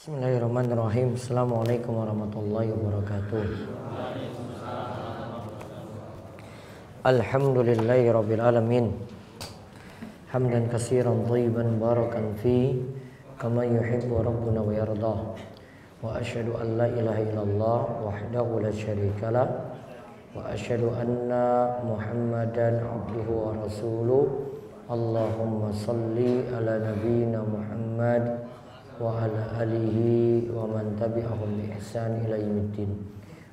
Bismillahirrahmanirrahim. Assalamualaikum warahmatullahi wabarakatuh. Alhamdulillahi rabbil alamin. Hamdan katsiran thayyiban barakan fi kama yuhibbu rabbuna wa yardah. Wa asyhadu an la ilaha illallah wahdahu la syarikalah wa asyhadu anna Muhammadan abduhu wa rasuluh. Allahumma salli ala nabiyyina Muhammad wa ala alihi wa man tabi'ahum bi ihsan ila yaumiddin.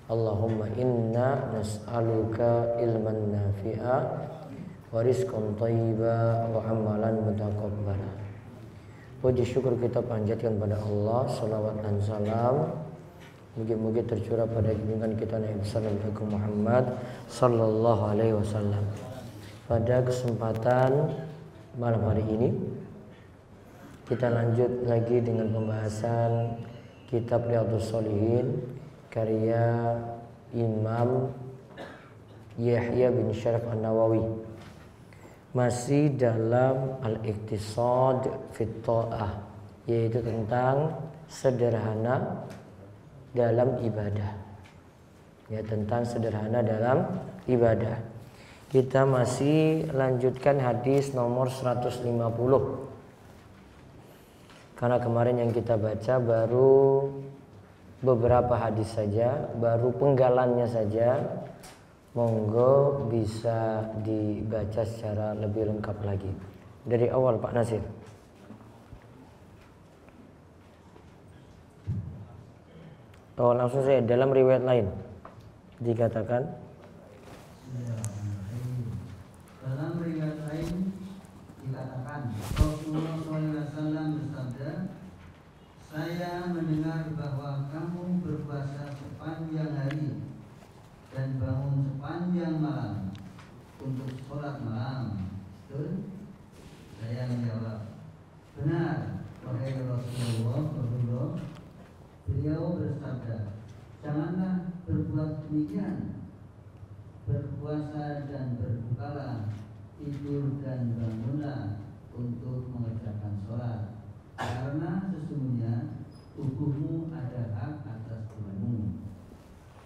Allahumma inna nas'aluka ilman nafi'a wa rizqan thayyiba wa amalan mutaqabbala. Puji syukur kita panjatkan pada Allah, salawat dan salam mugi-mugi tercurah pada junjungan kita Nabi sallallahu Muhammad sallallahu alaihi wasallam. Pada kesempatan malam hari ini kita lanjut lagi dengan pembahasan kitab Riyadhus Shalihin karya Imam Yahya bin Syaraf An-Nawawi, masih dalam Al-Iqtisad fit Ta'ah, yaitu tentang sederhana dalam ibadah. Ya, tentang sederhana dalam ibadah. Kita masih lanjutkan hadis nomor 150. Karena kemarin yang kita baca baru beberapa hadis saja, baru penggalannya saja. Monggo bisa dibaca secara lebih lengkap lagi dari awal, Pak Nasir. Oh, langsung saya dalam riwayat lain dikatakan. Dalam riwayat lain dikatakan Rasulullah SAW bersabda, saya mendengar bahwa kamu berpuasa sepanjang hari dan bangun sepanjang malam untuk sholat malam. Betul? Saya menjawab, benar wahai Rasulullah. Beliau bersabda, janganlah berbuat demikian. Berpuasa dan berbukalah, tidur dan bangunlah untuk mengerjakan sholat, karena sesungguhnya tubuhmu ada hak atas tubuhmu,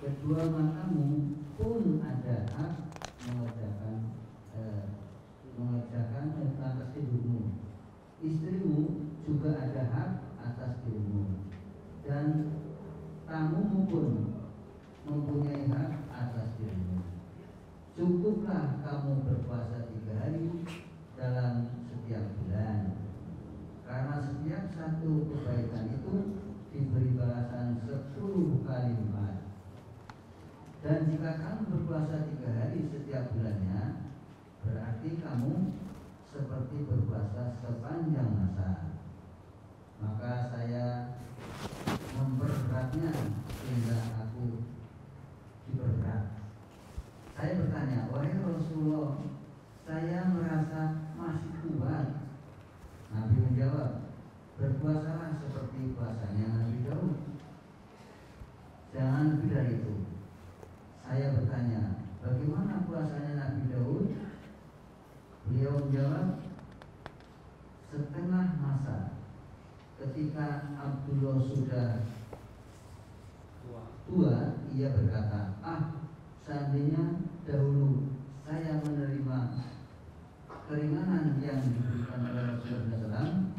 kedua matamu pun ada hak mengerjakan atas tidurmu, istrimu juga ada hak atas dirimu, dan tamumu pun mempunyai hak atas dirimu. Cukuplah kamu berpuasa 3 hari dalam setiap bulan, karena setiap satu kebaikan itu diberi balasan 10 kali lipat. Dan jika kamu berpuasa 3 hari setiap bulannya, berarti kamu seperti berpuasa sepanjang masa. Maka saya memperberatnya sehingga aku diperberat. Saya bertanya, wahai Rasulullah, saya merasa masih kuat. Nabi menjawab, berpuasalah seperti puasanya Nabi Daud. Jangan lebih dari itu. Saya bertanya, bagaimana puasanya Nabi Daud? Beliau menjawab, setengah masa. Ketika Abdullah sudah tua, ia berkata, seandainya dahulu saya menerima keringanan yang diberikan oleh Rasulullah SAW.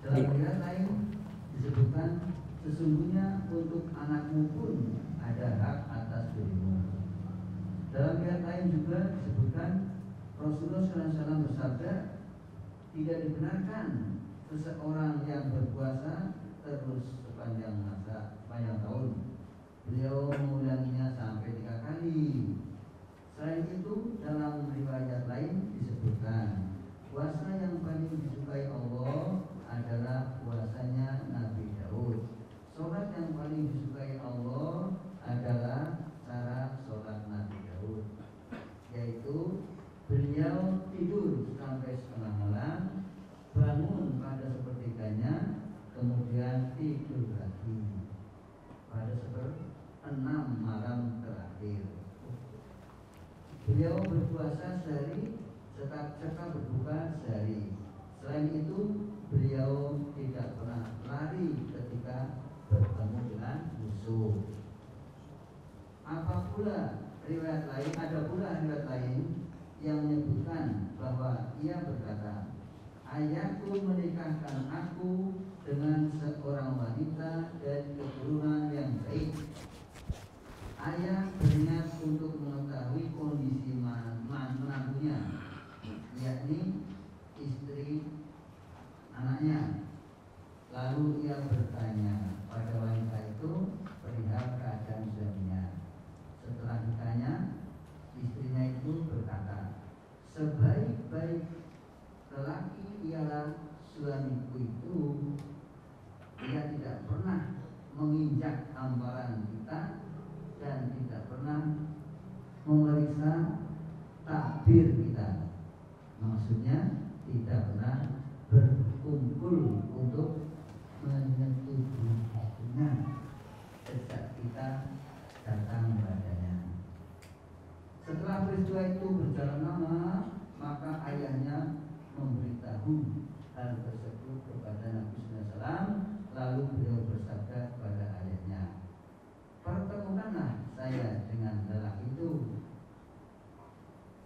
Dalam riwayat lain disebutkan, sesungguhnya untuk anakmu pun ada hak atas dirimu. Dalam riwayat lain juga disebutkan, Rasulullah SAW bersabda, tidak dibenarkan seseorang yang berpuasa terus sepanjang tahun. Beliau mengulanginya sampai 3 kali. Selain itu, dalam riwayat lain disebutkan, puasa yang paling disukai Allah adalah puasanya Nabi Daud. Sholat yang paling disukai Allah adalah cara sholat Nabi Daud, yaitu beliau tidur sampai setengah malam, bangun pada sepertiganya, kemudian tidur lagi pada 6 malam terakhir. Beliau berpuasa sehari serta berbuka sehari. Selain itu, beliau tidak pernah lari ketika bertemu dengan musuh. Ada pula riwayat lain yang menyebutkan bahwa ia berkata, ayahku menikahkan aku dengan seorang wanita dari keturunan yang baik. Ayah berniat untuk mengetahui kondisi menantunya, yakni istri anaknya. Lalu ia bertanya pada wanita itu perihal keadaan suaminya. Setelah ditanya, istrinya itu berkata, sebaik-baik lelaki ialah suamiku itu. Ia tidak pernah menginjak hamparan kita dan tidak pernah memeriksa takbir kita. Maksudnya tidak pernah berkumpul untuk menyetujuinya sejak kita datang padanya. Setelah peristiwa itu berjalan lama, maka ayahnya memberitahu hal tersebut kepada Nabi SAW. Lalu beliau bersabda kepada ayahnya, pertemukanlah saya dengan lelaki itu.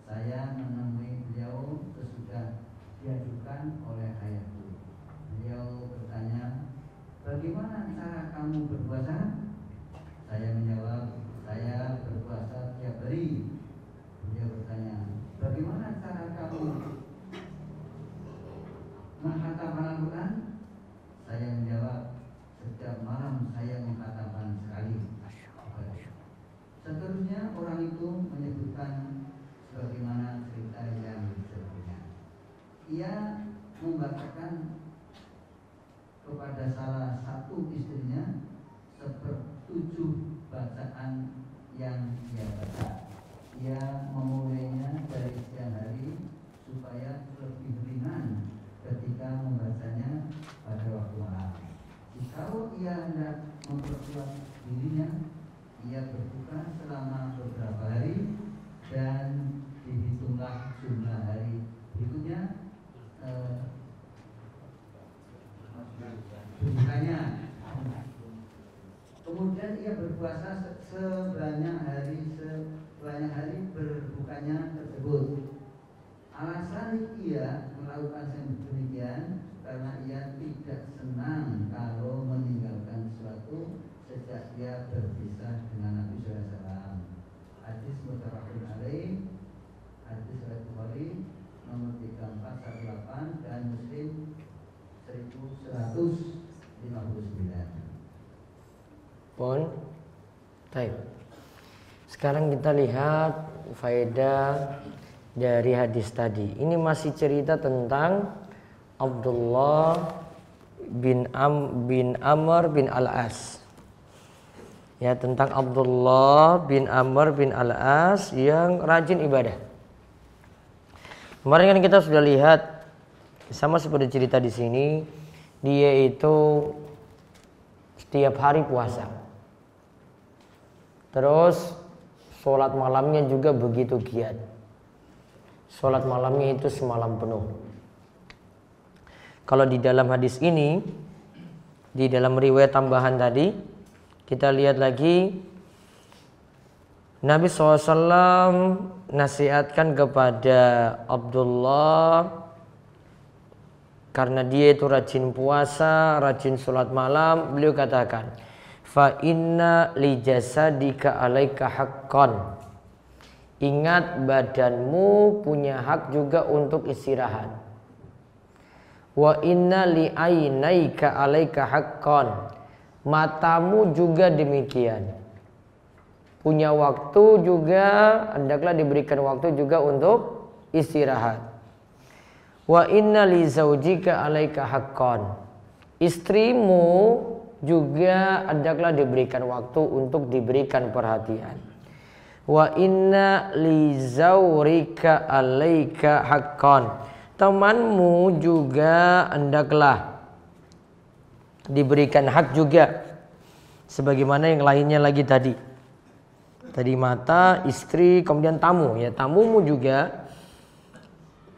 Saya menemui beliau sesudah diajukan oleh ayahku. Beliau bertanya, bagaimana cara kamu berpuasa? Saya menjawab, saya berpuasa tiap hari. Beliau bertanya, bagaimana cara kamu menghafal Al-Quran? Saya menjawab, setiap malam saya menghafalkan sekali. Seterusnya orang itu menyebutkan sebagaimana cerita yang disebutnya. Ia membacakan kepada salah satu istrinya sepertujuh bacaan yang ia baca. Ia memulainya dari siang hari supaya lebih ringan ketika membacanya pada waktu malam. Jikalau ia hendak memperkuat dirinya, ia berbuka selama beberapa hari dan dihitunglah jumlah hari berikutnya berbukanya. Kemudian ia berpuasa sebanyak hari berbukanya tersebut. Alasan ia melakukan demikian karena ia tidak senang kalau meninggalkan sesuatu sejak dia berpisah dengan Nabi SAW. Hadis muttafaqun alaih, hadis riwayat Bukhari nomor 3418 dan Muslim 1159. Baik. Sekarang kita lihat faedah dari hadis tadi. Ini masih cerita tentang Abdullah bin Amr bin Al-As. Ya, tentang Abdullah bin Amr bin Al-As yang rajin ibadah. Kemarin kan kita sudah lihat sama seperti cerita di sini, dia itu setiap hari puasa. Terus sholat malamnya juga begitu giat. Sholat malamnya itu semalam penuh. Kalau di dalam hadis ini, di dalam riwayat tambahan tadi, kita lihat lagi Nabi SAW nasihatkan kepada Abdullah karena dia itu rajin puasa, rajin sholat malam. Beliau katakan, fa inna li jasadika alaika haqqan. Ingat, badanmu punya hak juga untuk istirahat. Wa inna li ainaika alaika haqqan. Matamu juga demikian. Punya waktu juga, hendaklah diberikan waktu juga untuk istirahat. Wa inna li zaujika alaika haqqan. Istrimu juga hendaklah diberikan waktu untuk diberikan perhatian. Wa inna li zaurika alaika haqqan. Temanmu juga hendaklah diberikan hak juga, sebagaimana yang lainnya lagi tadi. Tadi mata, istri, kemudian tamu. Ya, tamumu juga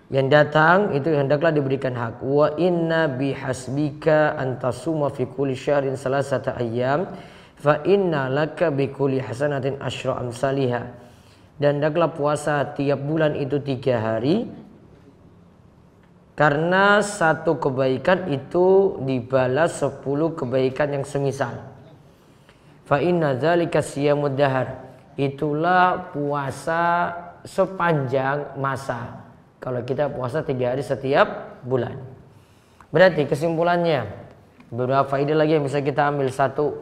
Yang datang itu hendaklah diberikan hak. Wa inna bihasbika antasuma fi kulli syahrin salasata ayyam fa inna laka bi kulli hasanatin asyra amsalihha. Dan hendaklah puasa tiap bulan itu 3 hari, karena satu kebaikan itu dibalas 10 kebaikan yang semisal. Fa inna dzalika siyamud dahar. Itulah puasa sepanjang masa. Kalau kita puasa 3 hari setiap bulan. Berarti kesimpulannya, beberapa faedah lagi yang bisa kita ambil. 1,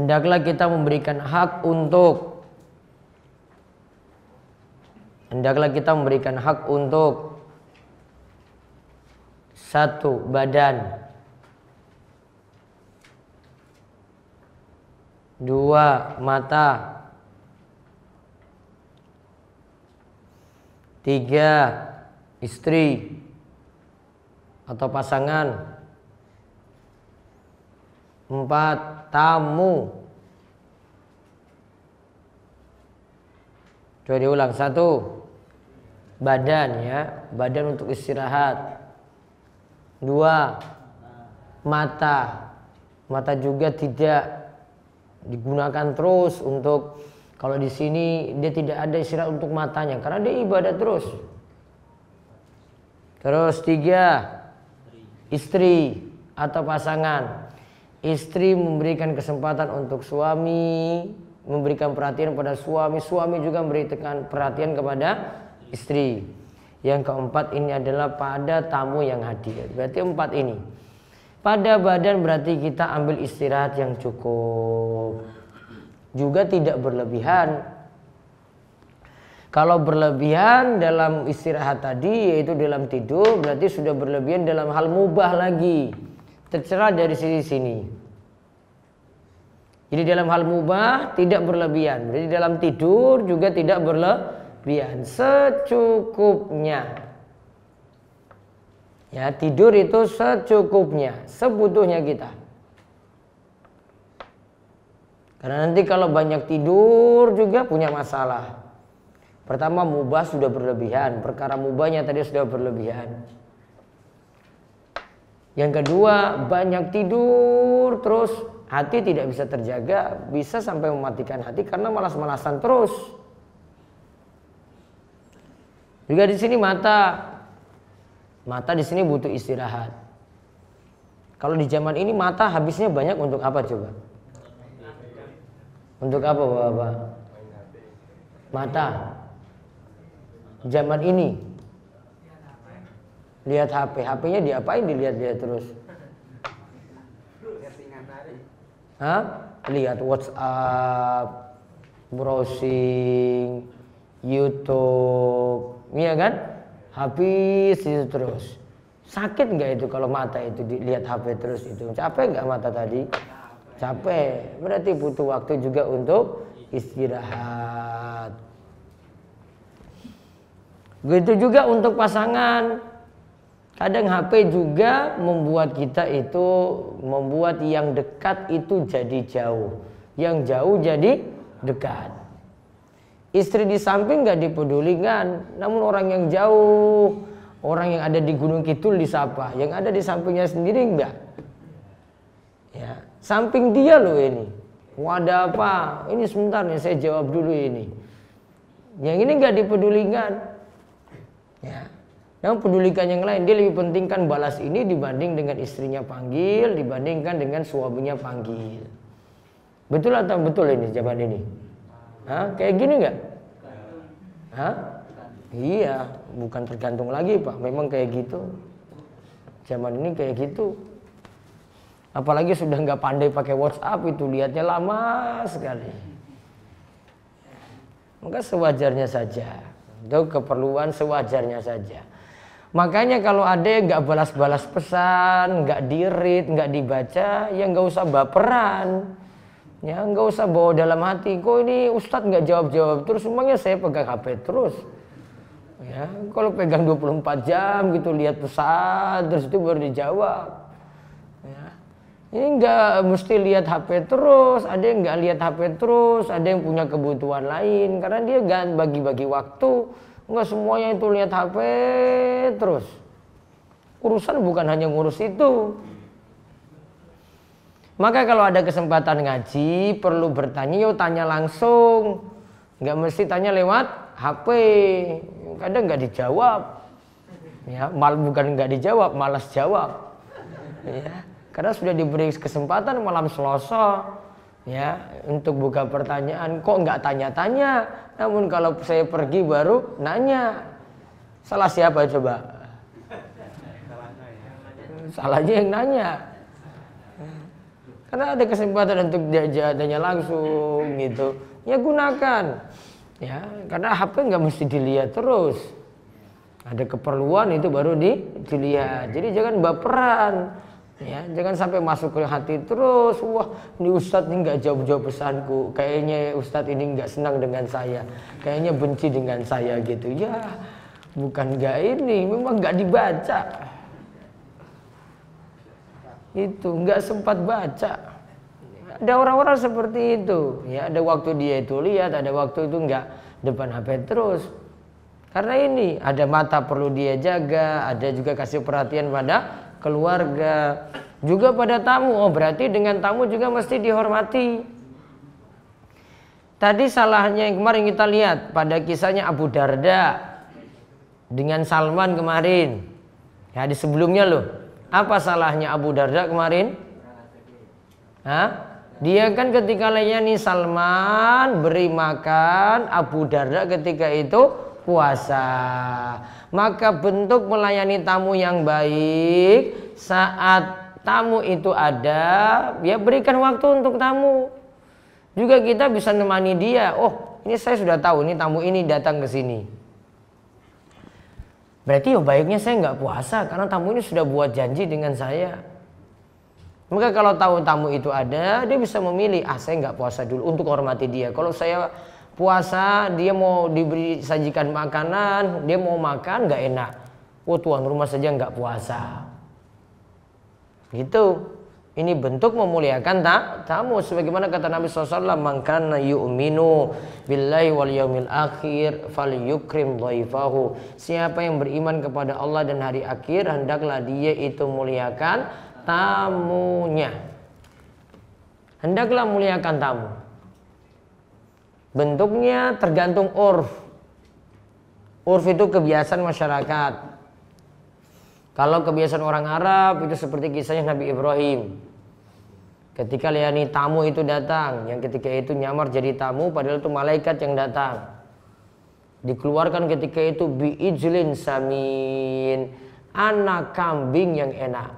hendaklah kita memberikan hak untuk satu, badan. 2, mata. 3, istri atau pasangan. 4, tamu. Coba diulang. 1, badan, ya, badan untuk istirahat. 2, mata. Mata juga tidak digunakan terus untuk, kalau di sini dia tidak ada istirahat untuk matanya karena dia ibadah terus. Terus 3, istri atau pasangan. Istri memberikan kesempatan untuk suami, memberikan perhatian pada suami, suami juga memberikan perhatian kepada istri. Yang keempat ini adalah pada tamu yang hadir. Berarti 4 ini. Pada badan berarti kita ambil istirahat yang cukup, juga tidak berlebihan. Kalau berlebihan dalam istirahat tadi, yaitu dalam tidur, berarti sudah berlebihan dalam hal mubah lagi, tercela dari sini. Jadi dalam hal mubah tidak berlebihan, berarti dalam tidur juga tidak berlebihan, secukupnya. Ya, tidur itu secukupnya, sebutuhnya kita. Karena nanti kalau banyak tidur juga punya masalah. Pertama, mubah sudah berlebihan, perkara mubahnya tadi sudah berlebihan. Yang kedua, banyak tidur terus hati tidak bisa terjaga, bisa sampai mematikan hati karena malas-malasan terus. Juga di sini mata di sini butuh istirahat. Kalau di zaman ini mata habisnya banyak untuk apa coba? Untuk apa Bapak? Mata zaman ini lihat HP, HP-nya diapain, dilihat-lihat terus? Lihat WhatsApp, browsing, YouTube, iya kan? Habis itu terus. Sakit nggak itu kalau mata itu dilihat HP terus itu? Capek nggak mata tadi? Capek. Berarti butuh waktu juga untuk istirahat. Begitu juga untuk pasangan. Kadang HP juga membuat kita itu, membuat yang dekat itu jadi jauh, yang jauh jadi dekat. Istri di samping nggak dipedulikan, namun orang yang jauh, orang yang ada di Gunung Kidul disapa, yang ada di sampingnya sendiri enggak. Ya, samping dia loh ini. Wadah apa? Ini sebentar nih, saya jawab dulu ini. Yang ini nggak dipedulikan. Ya. Yang pedulikan yang lain, dia lebih pentingkan balas ini dibanding dengan istrinya panggil, dibandingkan dengan suaminya panggil. Betul atau betul ini zaman ini? Kayak gini nggak? Iya, bukan tergantung lagi Pak, memang kayak gitu. Zaman ini kayak gitu. Apalagi sudah nggak pandai pakai WhatsApp itu, lihatnya lama sekali. Maka sewajarnya saja, itu keperluan sewajarnya saja. Makanya kalau ada yang nggak balas-balas pesan, nggak di-read, nggak dibaca, ya nggak usah baperan. Ya nggak usah bawa dalam hati, kok ini Ustadz nggak jawab-jawab terus, emangnya saya pegang HP terus. Ya, kalau pegang 24 jam gitu lihat pesan terus itu baru dijawab. Ya. Ini nggak mesti lihat HP terus, ada yang nggak lihat HP terus, ada yang punya kebutuhan lain karena dia nggak bagi-bagi waktu, nggak semuanya itu lihat HP terus. Urusan bukan hanya ngurus itu. Maka kalau ada kesempatan ngaji perlu bertanya, yuk tanya langsung, nggak mesti tanya lewat HP, kadang nggak dijawab, ya bukan nggak dijawab, malas jawab, ya. Karena sudah diberi kesempatan malam Selasa ya untuk buka pertanyaan, kok nggak tanya-tanya, namun kalau saya pergi baru nanya. Salah siapa coba? Salahnya yang nanya. Karena ada kesempatan untuk tanya langsung gitu, ya gunakan ya, karena HP nggak mesti dilihat terus, ada keperluan itu baru dilihat. Jadi jangan baperan. Ya, jangan sampai masuk ke hati terus. Wah, ini Ustadz ini nggak jawab pesanku. Kayaknya Ustadz ini nggak senang dengan saya. Kayaknya benci dengan saya gitu. Ya, bukan nggak ini, memang nggak dibaca. Itu nggak sempat baca. Ada orang-orang seperti itu. Ya, ada waktu dia itu lihat, ada waktu itu nggak depan HP terus. Karena ini ada mata perlu dia jaga, ada juga kasih perhatian pada keluarga, juga pada tamu. Oh, berarti dengan tamu juga mesti dihormati. Tadi salahnya yang kemarin kita lihat pada kisahnya Abu Darda dengan Salman kemarin. Ya, di sebelumnya loh. Apa salahnya Abu Darda kemarin? Hah? Dia kan ketika layani Salman beri makan, Abu Darda ketika itu puasa. Maka bentuk melayani tamu yang baik, saat tamu itu ada, ya berikan waktu untuk tamu. Juga kita bisa nemani dia. Oh, ini saya sudah tahu ini tamu ini datang ke sini. Berarti ya baiknya saya nggak puasa karena tamu ini sudah buat janji dengan saya. Maka kalau tahu tamu itu ada, dia bisa memilih, saya nggak puasa dulu untuk hormati dia. Kalau saya puasa, dia mau diberi sajikan makanan, dia mau makan nggak enak. Oh, tuan rumah saja nggak puasa. Gitu. Ini bentuk memuliakan tamu. Sebagaimana kata Nabi SAW, man kana yu'minu billahi wal yaumil akhir falyukrim dhaifahu. Siapa yang beriman kepada Allah dan hari akhir, hendaklah dia itu muliakan tamunya. Hendaklah muliakan tamu. Bentuknya tergantung urf. Urf itu kebiasaan masyarakat. Kalau kebiasaan orang Arab itu seperti kisahnya Nabi Ibrahim. Ketika layani tamu itu datang, yang ketika itu nyamar jadi tamu padahal itu malaikat yang datang. Dikeluarkan ketika itu bi'ijlin samin, anak kambing yang enak.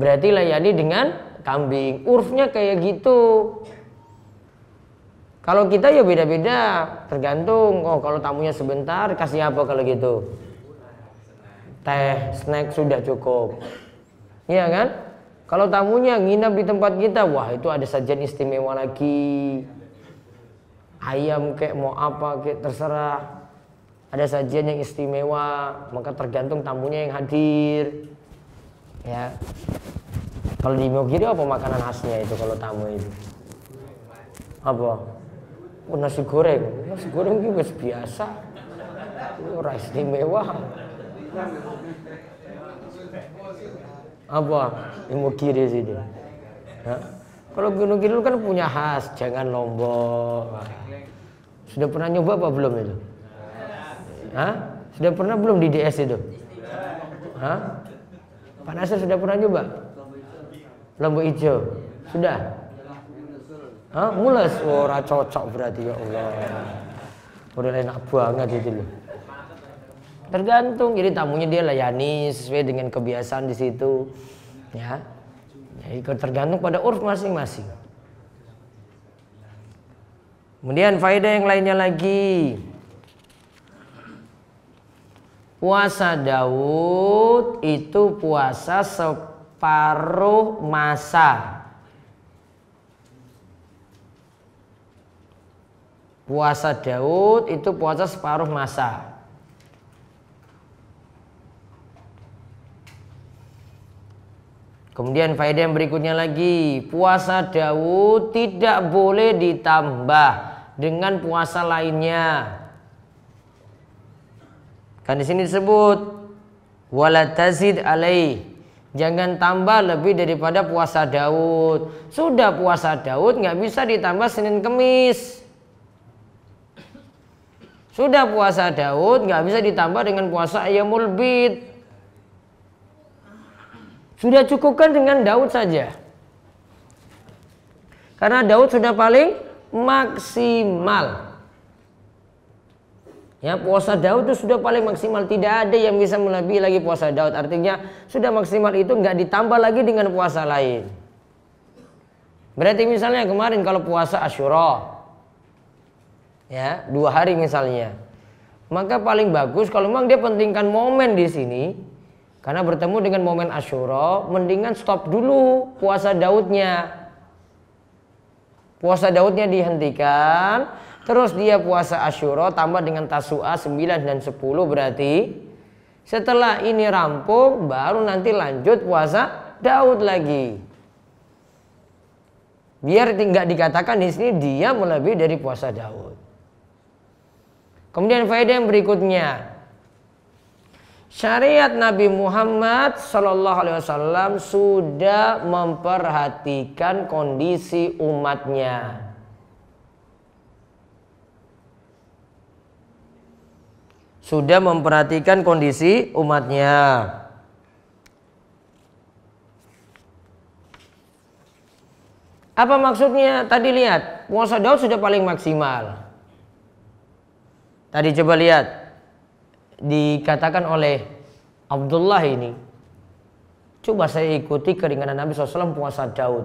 Berarti layani dengan kambing. Urfnya kayak gitu. Kalau kita ya beda-beda, tergantung. Oh, kalau tamunya sebentar, kasih apa kalau gitu? Teh, snack sudah cukup. Iya kan? Kalau tamunya nginap di tempat kita, wah itu ada sajian istimewa lagi. Ayam kek mau apa kek terserah. Ada sajian yang istimewa, maka tergantung tamunya yang hadir. Ya. Kalau di Mogiri apa makanan khasnya itu kalau tamu itu? Apa? Oh, nasi goreng. Nasi goreng itu biasa. Ora istimewa. Apa? Ilmu kiri sini. Kalau Gunung Kidul kan punya khas, jangan Lombok. Sudah pernah nyoba apa belum itu? Hah? Sudah pernah belum di DS itu? Hah? Pak Nasir sudah pernah nyoba? Lombok hijau. Sudah? Hah? Mules? Oh, ora cocok berarti ya Allah. Udah enak banget itu loh. Tergantung, jadi tamunya dia layani sesuai dengan kebiasaan di situ, ya. Jadi tergantung pada urf masing-masing. Kemudian faedah yang lainnya lagi, puasa Daud itu puasa separuh masa. Puasa Daud itu puasa separuh masa. Kemudian faedah yang berikutnya lagi, puasa Daud tidak boleh ditambah dengan puasa lainnya. Kan di sini disebut wala tazid alaih, jangan tambah lebih daripada puasa Daud. Sudah puasa Daud nggak bisa ditambah Senin Kemis. Sudah puasa Daud nggak bisa ditambah dengan puasa Ayyamul Bid. Sudah cukupkan dengan Daud saja. Karena Daud sudah paling maksimal. Ya, puasa Daud itu sudah paling maksimal. Tidak ada yang bisa melebihi lagi puasa Daud. Artinya sudah maksimal itu nggak ditambah lagi dengan puasa lain. Berarti misalnya kemarin kalau puasa Asyura, ya 2 hari misalnya, maka paling bagus kalau memang dia pentingkan momen di sini. Karena bertemu dengan momen Asyura, mendingan stop dulu puasa Daudnya. Puasa Daudnya dihentikan, terus dia puasa Asyura tambah dengan Tasu'a 9 dan 10 berarti. Setelah ini rampung, baru nanti lanjut puasa Daud lagi. Biar tidak dikatakan di sini dia melebihi dari puasa Daud. Kemudian faedah yang berikutnya. Syariat Nabi Muhammad SAW sudah memperhatikan kondisi umatnya. Sudah memperhatikan kondisi umatnya. Apa maksudnya? Tadi lihat, puasa Daud sudah paling maksimal. Tadi coba lihat. Dikatakan oleh Abdullah ini, coba saya ikuti keringanan Nabi SAW puasa Daud.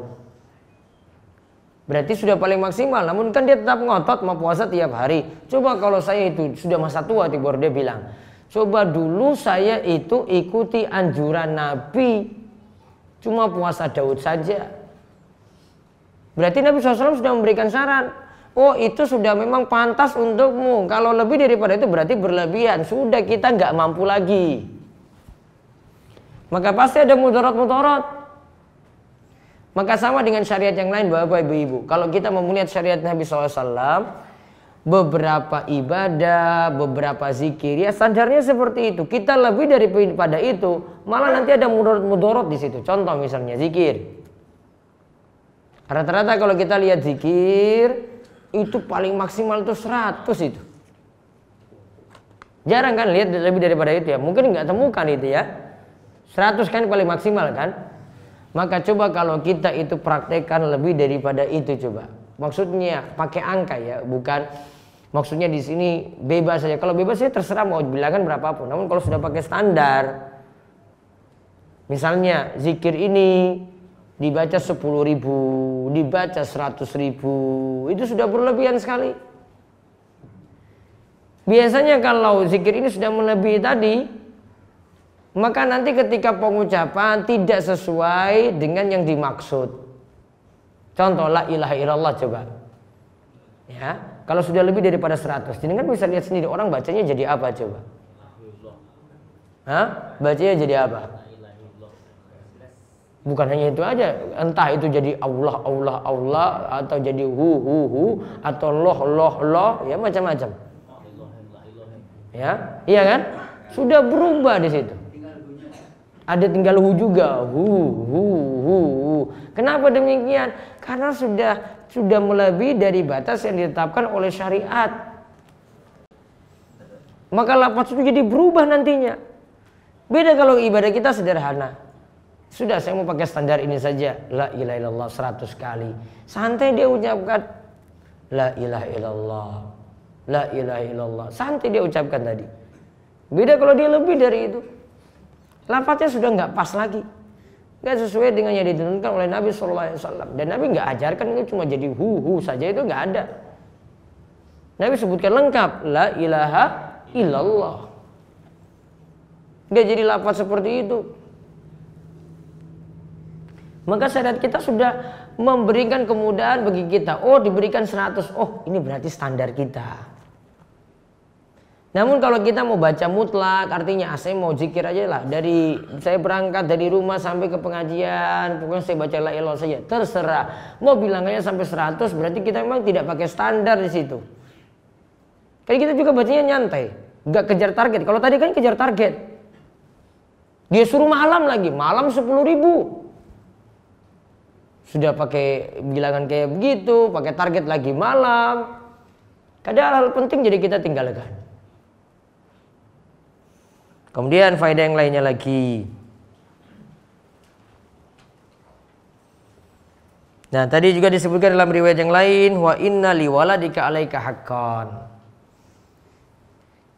Berarti sudah paling maksimal. Namun kan dia tetap ngotot mau puasa tiap hari. Coba kalau saya itu sudah masa tua, baru dia bilang, coba dulu saya itu ikuti anjuran Nabi, cuma puasa Daud saja. Berarti Nabi SAW sudah memberikan saran. Oh, itu sudah memang pantas untukmu. Kalau lebih daripada itu berarti berlebihan. Sudah kita nggak mampu lagi. Maka pasti ada mudarat-mudarat. Maka sama dengan syariat yang lain, Bapak Ibu. Kalau kita mau melihat syariat Nabi SAW, beberapa ibadah, beberapa zikir, ya standarnya seperti itu. Kita lebih daripada itu, malah nanti ada mudarat-mudarat di situ. Contoh misalnya zikir. Rata-rata kalau kita lihat zikir, itu paling maksimal itu 100 itu. Jarang kan lihat lebih daripada itu ya. Mungkin nggak temukan itu ya. 100 kan paling maksimal kan. Maka coba kalau kita itu praktekkan lebih daripada itu coba. Maksudnya pakai angka ya, bukan maksudnya di sini bebas saja. Kalau bebas ya terserah mau bilangan berapapun. Namun kalau sudah pakai standar, misalnya zikir ini dibaca 10.000, dibaca 100.000, itu sudah berlebihan sekali. Biasanya kalau zikir ini sudah melebihi tadi, maka nanti ketika pengucapan tidak sesuai dengan yang dimaksud. Contoh la ilaha illallah coba. Ya, kalau sudah lebih daripada 100, jadi kan bisa lihat sendiri orang bacanya jadi apa coba. Hah? Bacanya jadi apa? Bukan hanya itu aja, entah itu jadi Allah, Allah, Allah, atau jadi hu, atau loh, ya macam-macam. Ya, iya kan? Sudah berubah di situ. Ada tinggal hu juga, hu. Kenapa demikian? Karena sudah melebihi dari batas yang ditetapkan oleh syariat. Maka lafaz itu jadi berubah nantinya. Beda kalau ibadah kita sederhana. Sudah saya mau pakai standar ini saja. La ilaha illallah 100 kali. Santai dia ucapkan. La ilaha illallah. La ilaha illallah. Santai dia ucapkan tadi. Beda kalau dia lebih dari itu. Lafaznya sudah nggak pas lagi. Nggak sesuai dengan yang dituntunkan oleh Nabi SAW. Dan Nabi nggak ajarkan itu cuma jadi hu saja, itu nggak ada. Nabi sebutkan lengkap. La ilaha illallah. Nggak jadi lafaz seperti itu. Maka syariat kita sudah memberikan kemudahan bagi kita. Oh, diberikan 100. Oh, ini berarti standar kita. Namun kalau kita mau baca mutlak, artinya saya mau zikir aja lah. Dari saya berangkat dari rumah sampai ke pengajian, pokoknya saya baca la ilaha illallah saja. Terserah. Mau bilangnya sampai 100, berarti kita memang tidak pakai standar di situ. Kayak kita juga bacanya nyantai, nggak kejar target. Kalau tadi kan kejar target. Dia suruh malam lagi, malam 10.000. Sudah pakai bilangan kayak begitu, pakai target lagi malam. Kadang hal penting jadi kita tinggalkan. Kemudian faedah yang lainnya lagi. Nah, tadi juga disebutkan dalam riwayat yang lain, wa inna liwaladika alaika haqqan.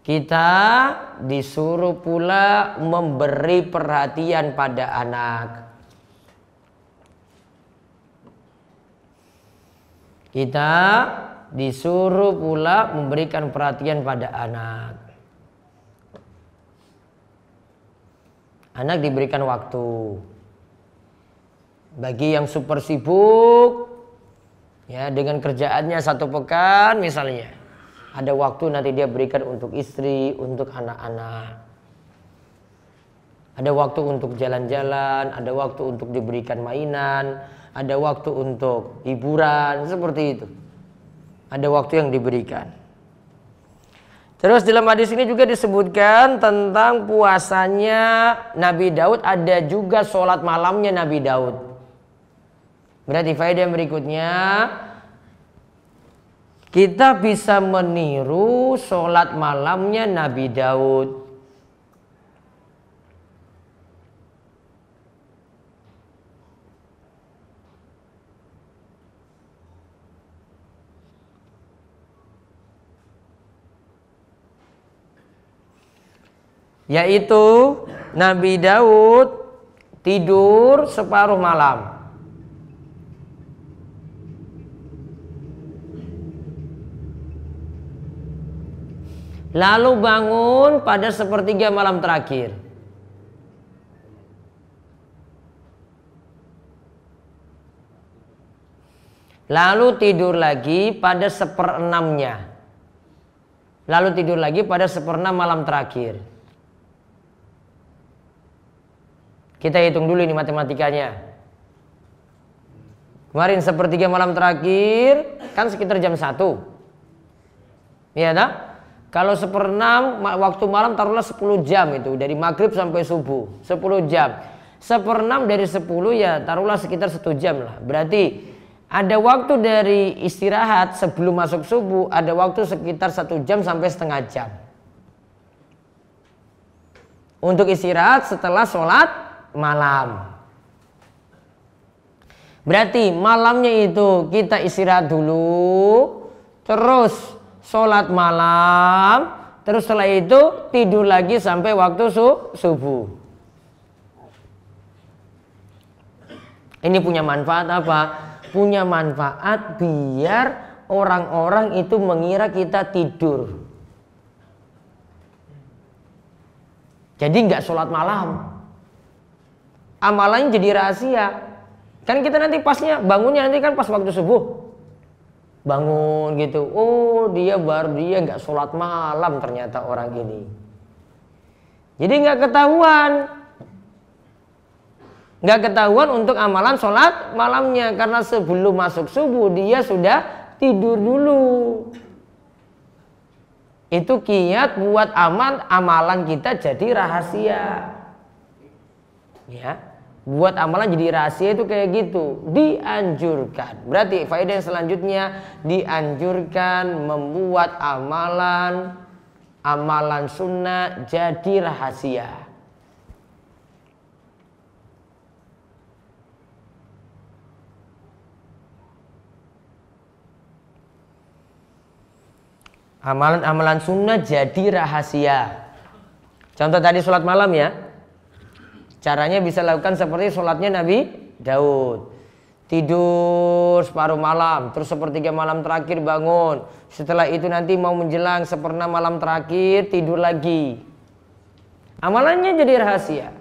Kita disuruh pula memberi perhatian pada anak. Kita disuruh pula memberikan perhatian pada anak. Anak diberikan waktu. Bagi yang super sibuk, ya dengan kerjaannya 1 pekan misalnya, ada waktu nanti dia berikan untuk istri, untuk anak-anak. Ada waktu untuk jalan-jalan, ada waktu untuk diberikan mainan, ada waktu untuk hiburan, seperti itu. Ada waktu yang diberikan. Terus dalam hadis ini juga disebutkan tentang puasanya Nabi Daud, ada juga sholat malamnya Nabi Daud. Berarti faedah yang berikutnya, kita bisa meniru sholat malamnya Nabi Daud. Yaitu Nabi Daud tidur separuh malam. Lalu bangun pada 1/3 malam terakhir. Lalu tidur lagi pada 1/6-nya. Lalu tidur lagi pada 1/6 malam terakhir. Kita hitung dulu ini matematikanya. Kemarin 1/3 malam terakhir kan sekitar jam 1. Iya tak? Kalau 1/6 waktu malam taruhlah 10 jam itu. Dari maghrib sampai subuh 10 jam. 1/6 dari 10 ya taruhlah sekitar 1 jam lah. Berarti ada waktu dari istirahat sebelum masuk subuh, ada waktu sekitar 1 jam sampai setengah jam. Untuk istirahat setelah sholat malam. Berarti malamnya itu kita istirahat dulu, terus sholat malam, terus setelah itu tidur lagi sampai waktu subuh. Ini punya manfaat apa? Punya manfaat biar orang-orang itu mengira kita tidur. Jadi nggak sholat malam. Amalannya jadi rahasia. Kan kita nanti pasnya bangunnya nanti kan pas waktu subuh. Bangun gitu. Oh dia nggak sholat malam ternyata orang ini. Jadi nggak ketahuan. Nggak ketahuan untuk amalan sholat malamnya. Karena sebelum masuk subuh dia sudah tidur dulu. Itu kiat buat amalan kita jadi rahasia. Ya, buat amalan jadi rahasia itu kayak gitu, dianjurkan. Berarti faedah yang selanjutnya, dianjurkan membuat amalan sunnah jadi rahasia. Amalan-amalan sunnah jadi rahasia. Contoh tadi sholat malam ya. Caranya bisa lakukan seperti sholatnya Nabi Daud. Tidur separuh malam, terus 1/3 malam terakhir bangun. Setelah itu nanti mau menjelang 1/6 malam terakhir tidur lagi. Amalannya jadi rahasia.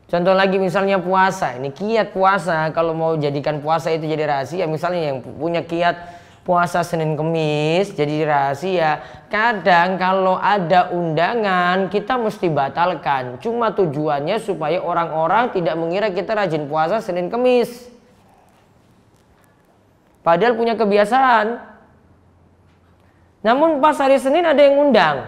Contoh lagi misalnya puasa. Ini kiat puasa, kalau mau jadikan puasa itu jadi rahasia. Misalnya yang punya kiat puasa Senin Kemis jadi rahasia. Kadang kalau ada undangan kita mesti batalkan. Cuma tujuannya supaya orang-orang tidak mengira kita rajin puasa Senin Kemis. Padahal punya kebiasaan. Namun pas hari Senin ada yang undang.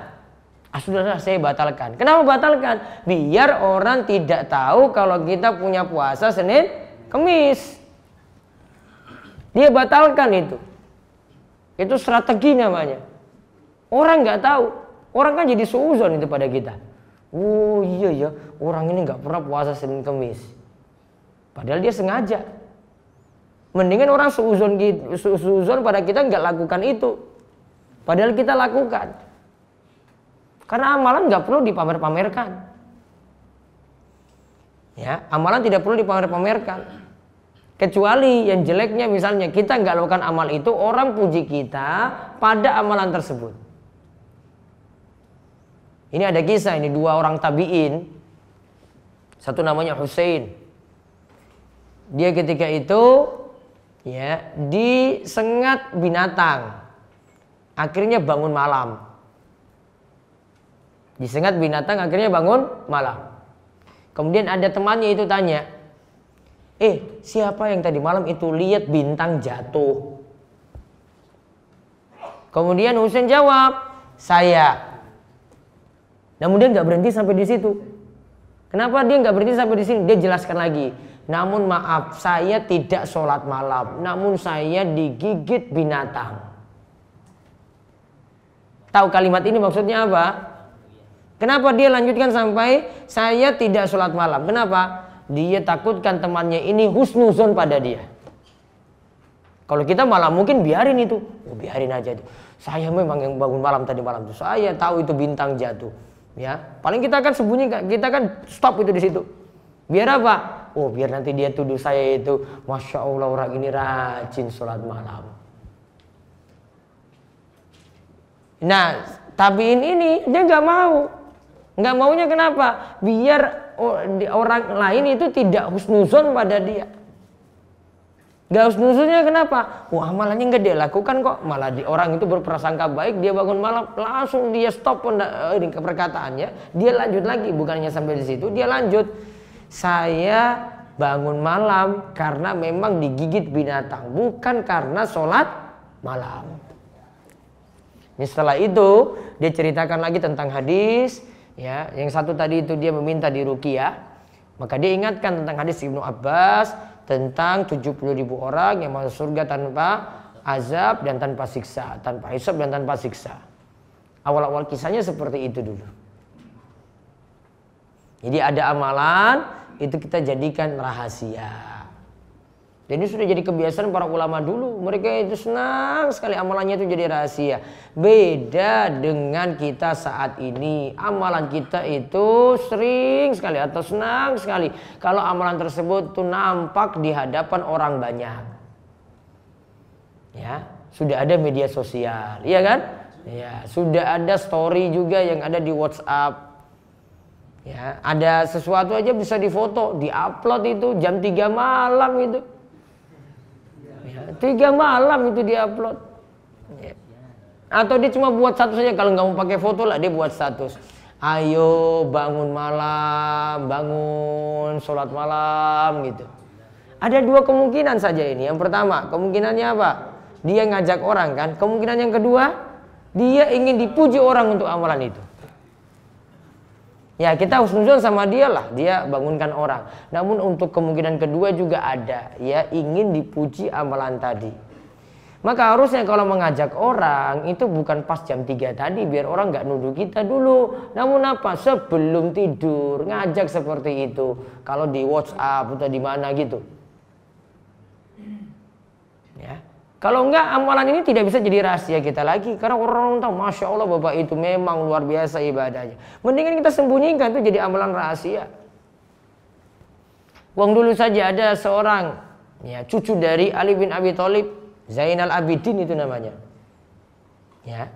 Sudahlah saya batalkan. Kenapa batalkan? Biar orang tidak tahu kalau kita punya puasa Senin Kemis. Dia batalkan itu. Itu strategi namanya. Orang nggak tahu. Orang kan jadi suuzon itu pada kita. Oh iya ya, orang ini nggak pernah puasa Senin Kemis. Padahal dia sengaja. Mendingan orang suuzon pada kita nggak lakukan itu. Padahal kita lakukan. Karena amalan nggak perlu dipamer-pamerkan. Ya, amalan tidak perlu dipamer-pamerkan. Kecuali yang jeleknya misalnya kita nggak lakukan amal itu, orang puji kita pada amalan tersebut. Ini ada kisah, ini dua orang tabi'in. Satu namanya Husain. Dia ketika itu ya disengat binatang. Akhirnya bangun malam. Disengat binatang akhirnya bangun malam. Kemudian ada temannya itu tanya, siapa yang tadi malam itu lihat bintang jatuh? Kemudian Husain jawab, saya. Namun dia nggak berhenti sampai di situ. Kenapa dia nggak berhenti sampai di sini? Dia jelaskan lagi. Namun maaf, saya tidak sholat malam. Namun saya digigit binatang. Tahu kalimat ini maksudnya apa? Kenapa dia lanjutkan sampai saya tidak sholat malam? Kenapa? Dia takutkan temannya ini husnuzon pada dia. Kalau kita malah mungkin biarin itu. Biarin aja itu. Saya memang yang bangun malam tadi malam itu. Saya tahu itu bintang jatuh. Ya, paling kita akan sembunyi, kita kan stop itu di situ. Biar apa? Biar nanti dia tuduh saya itu, masya Allah orang ini rajin sholat malam. Nah, tabiin ini dia nggak mau. Nggak maunya kenapa? Biar orang lain itu tidak husnuzon pada dia. Nggak husnuzonnya kenapa? Amalannya nggak dia lakukan kok. Malah orang itu berprasangka baik, dia bangun malam langsung dia stop perkataannya. Dia lanjut lagi, bukannya sampai di situ, dia lanjut. Saya bangun malam karena memang digigit binatang, bukan karena sholat malam. Ini setelah itu dia ceritakan lagi tentang hadis. Ya, yang satu tadi itu dia meminta diruqyah, maka dia ingatkan tentang hadis Ibnu Abbas tentang 70.000 orang yang masuk surga tanpa azab dan tanpa siksa, tanpa hisab dan tanpa siksa. Awal-awal kisahnya seperti itu dulu. Jadi ada amalan itu kita jadikan rahasia. Dan ini sudah jadi kebiasaan para ulama dulu. Mereka itu senang sekali amalannya itu jadi rahasia. Beda dengan kita saat ini. Amalan kita itu sering sekali atau senang sekali kalau amalan tersebut itu nampak di hadapan orang banyak. Ya, sudah ada media sosial, iya kan? Ya, sudah ada story juga yang ada di WhatsApp. Ya, ada sesuatu aja bisa difoto, diupload itu jam 3 malam itu. 3 malam itu dia upload. Atau dia cuma buat status saja, kalau nggak mau pakai foto lah dia buat status. Ayo bangun malam, bangun sholat malam gitu. Ada dua kemungkinan saja ini. Yang pertama kemungkinannya apa? Dia ngajak orang kan. Kemungkinan yang kedua dia ingin dipuji orang untuk amalan itu. Ya kita husnuzon sama dia lah, dia bangunkan orang. Namun untuk kemungkinan kedua juga ada, ya ingin dipuji amalan tadi. Maka harusnya kalau mengajak orang itu bukan pas jam 3 tadi, biar orang nggak nuduh kita dulu. Namun apa? Sebelum tidur ngajak seperti itu. Kalau di WhatsApp atau di mana gitu. Ya. Kalau enggak, amalan ini tidak bisa jadi rahasia kita lagi. Karena orang tahu, Masya Allah Bapak itu memang luar biasa ibadahnya. Mendingan kita sembunyikan, itu jadi amalan rahasia. Uang dulu saja ada seorang ya, cucu dari Ali bin Abi Thalib, Zainal Abidin itu namanya. Ya,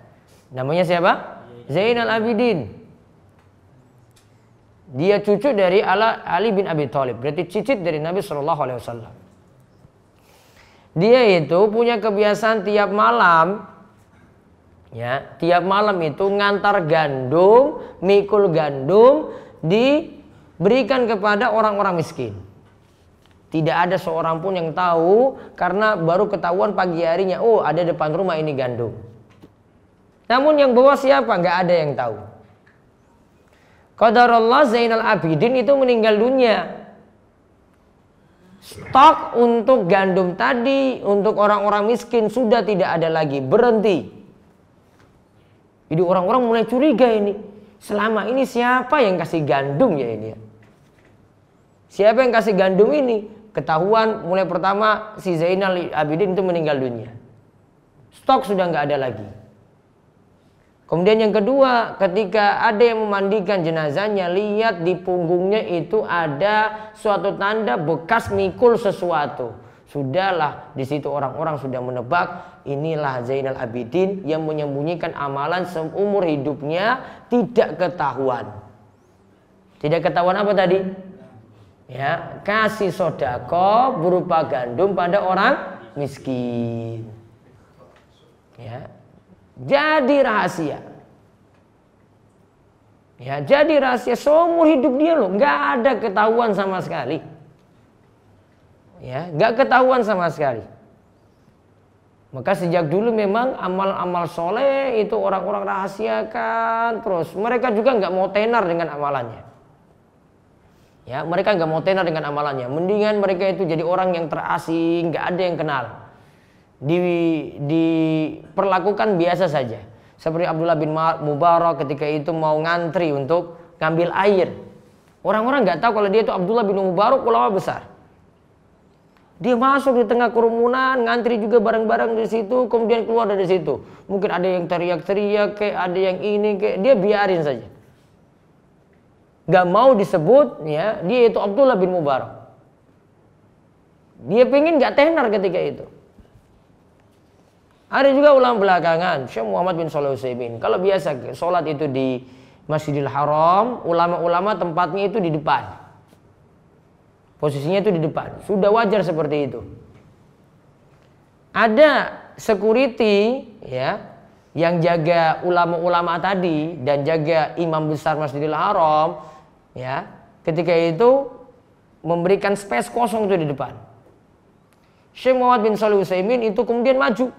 namanya siapa? Zainal Abidin. Dia cucu dari Ali bin Abi Thalib. Berarti cicit dari Nabi SAW. Dia itu punya kebiasaan tiap malam, ya, tiap malam itu ngantar gandum, mikul gandum diberikan kepada orang-orang miskin. Tidak ada seorang pun yang tahu, karena baru ketahuan pagi harinya, oh ada depan rumah ini gandum. Namun yang bawa siapa? Nggak ada yang tahu. Qadarullah Zainal Abidin itu meninggal dunia. Stok untuk gandum tadi, untuk orang-orang miskin sudah tidak ada lagi, berhenti. Jadi orang-orang mulai curiga ini. Selama ini siapa yang kasih gandum ya ini? Siapa yang kasih gandum ini? Ketahuan mulai pertama si Zainal Abidin itu meninggal dunia. Stok sudah nggak ada lagi. Kemudian yang kedua, ketika ada yang memandikan jenazahnya, lihat di punggungnya itu ada suatu tanda bekas mikul sesuatu. Sudahlah, di situ orang-orang sudah menebak, inilah Zainal Abidin yang menyembunyikan amalan seumur hidupnya tidak ketahuan. Tidak ketahuan apa tadi? Ya, kasih sodako berupa gandum pada orang miskin. Ya. Jadi rahasia. Ya, jadi rahasia seumur hidup dia loh, nggak ada ketahuan sama sekali. Ya, nggak ketahuan sama sekali. Maka sejak dulu memang amal-amal soleh itu orang-orang rahasiakan terus. Mereka juga nggak mau tenar dengan amalannya. Ya, mereka nggak mau tenar dengan amalannya. Mendingan mereka itu jadi orang yang terasing, nggak ada yang kenal. Diperlakukan biasa saja. Seperti Abdullah bin Mubarak ketika itu mau ngantri untuk ngambil air. Orang-orang nggak tahu kalau dia itu Abdullah bin Mubarak, ulama besar. Dia masuk di tengah kerumunan, ngantri juga bareng-bareng di situ, kemudian keluar dari situ. Mungkin ada yang teriak-teriak, kayak ada yang ini, kayak dia biarin saja. Gak mau disebut, ya, dia itu Abdullah bin Mubarak. Dia pengen gak tenar ketika itu. Ada juga ulama belakangan, Syekh Muhammad bin Shalih Al-Utsaimin. Kalau biasa sholat itu di Masjidil Haram, ulama-ulama tempatnya itu di depan. Posisinya itu di depan. Sudah wajar seperti itu. Ada security, ya, yang jaga ulama-ulama tadi dan jaga imam besar Masjidil Haram, ya, ketika itu memberikan space kosong itu di depan. Syekh Muhammad bin Shalih Al-Utsaimin itu kemudian maju.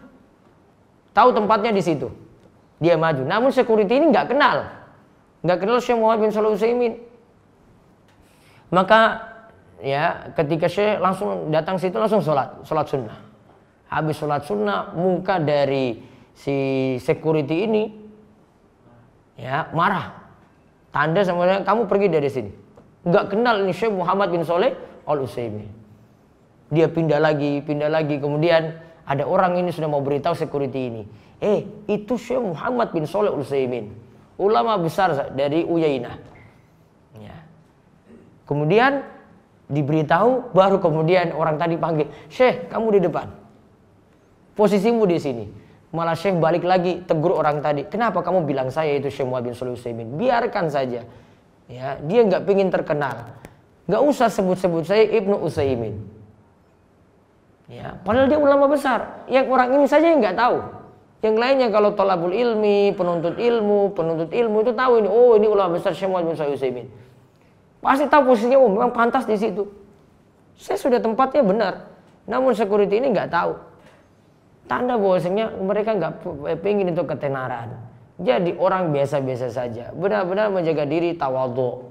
Tahu tempatnya di situ. Dia maju. Namun security ini nggak kenal. Nggak kenal Syekh Muhammad bin Shalih Al-Utsaimin. Maka ya ketika Syekh langsung datang situ langsung sholat sunnah. Habis sholat sunnah, muka dari si security ini ya marah. Tanda semuanya, kamu pergi dari sini. Nggak kenal ini Syekh Muhammad bin Shalih Al-Utsaimin. Dia pindah lagi. Kemudian ada orang ini sudah mau beritahu security ini. Itu Syekh Muhammad bin Shalih Al-Utsaimin, ulama besar dari Uyainah. Ya. Kemudian diberitahu, baru kemudian orang tadi panggil, Syekh, kamu di depan. Posisimu di sini. Malah Syekh balik lagi tegur orang tadi. Kenapa kamu bilang saya itu Syekh Muhammad bin Shalih Al-Utsaimin? Biarkan saja. Ya, dia nggak pingin terkenal. Nggak usah sebut-sebut saya Ibnu Utsaimin. Ya, padahal dia ulama besar. Yang orang ini saja yang nggak tahu. Yang lainnya kalau thalabul ilmi, penuntut ilmu itu tahu ini. Oh, ini ulama besar Syekh Muhammad bin Shalih Al-Utsaimin. Pasti tahu posisinya. Oh, memang pantas di situ. Saya sudah tempatnya benar. Namun security ini nggak tahu. Tanda bahwasanya mereka nggak pengen itu ketenaran. Jadi orang biasa-biasa saja. Benar-benar menjaga diri, tawadhu.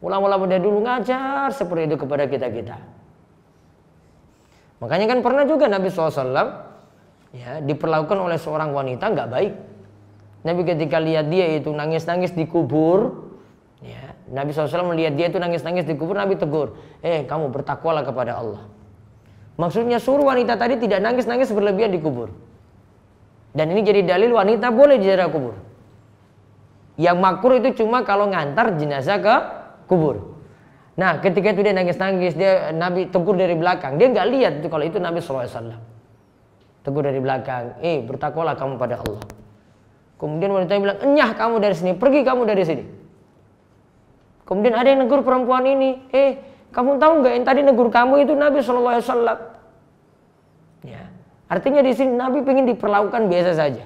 Ulama-ulama dari dulu ngajar seperti itu kepada kita-kita. Makanya kan pernah juga Nabi SAW ya, diperlakukan oleh seorang wanita nggak baik. Nabi ketika lihat dia itu nangis-nangis di kubur, ya, Nabi SAW melihat dia itu nangis-nangis di kubur, Nabi tegur, kamu bertakwalah kepada Allah. Maksudnya suruh wanita tadi tidak nangis-nangis berlebihan di kubur. Dan ini jadi dalil wanita boleh di daerah kubur. Yang makruh itu cuma kalau ngantar jenazah ke kubur. Nah, ketika itu dia nangis-nangis, dia Nabi tegur dari belakang. Dia nggak lihat itu kalau itu Nabi SAW. Tegur dari belakang, bertakwalah kamu pada Allah. Kemudian wanita bilang, enyah kamu dari sini, pergi kamu dari sini. Kemudian ada yang negur perempuan ini, kamu tahu nggak yang tadi negur kamu itu Nabi SAW. Ya. Artinya di sini Nabi ingin diperlakukan biasa saja.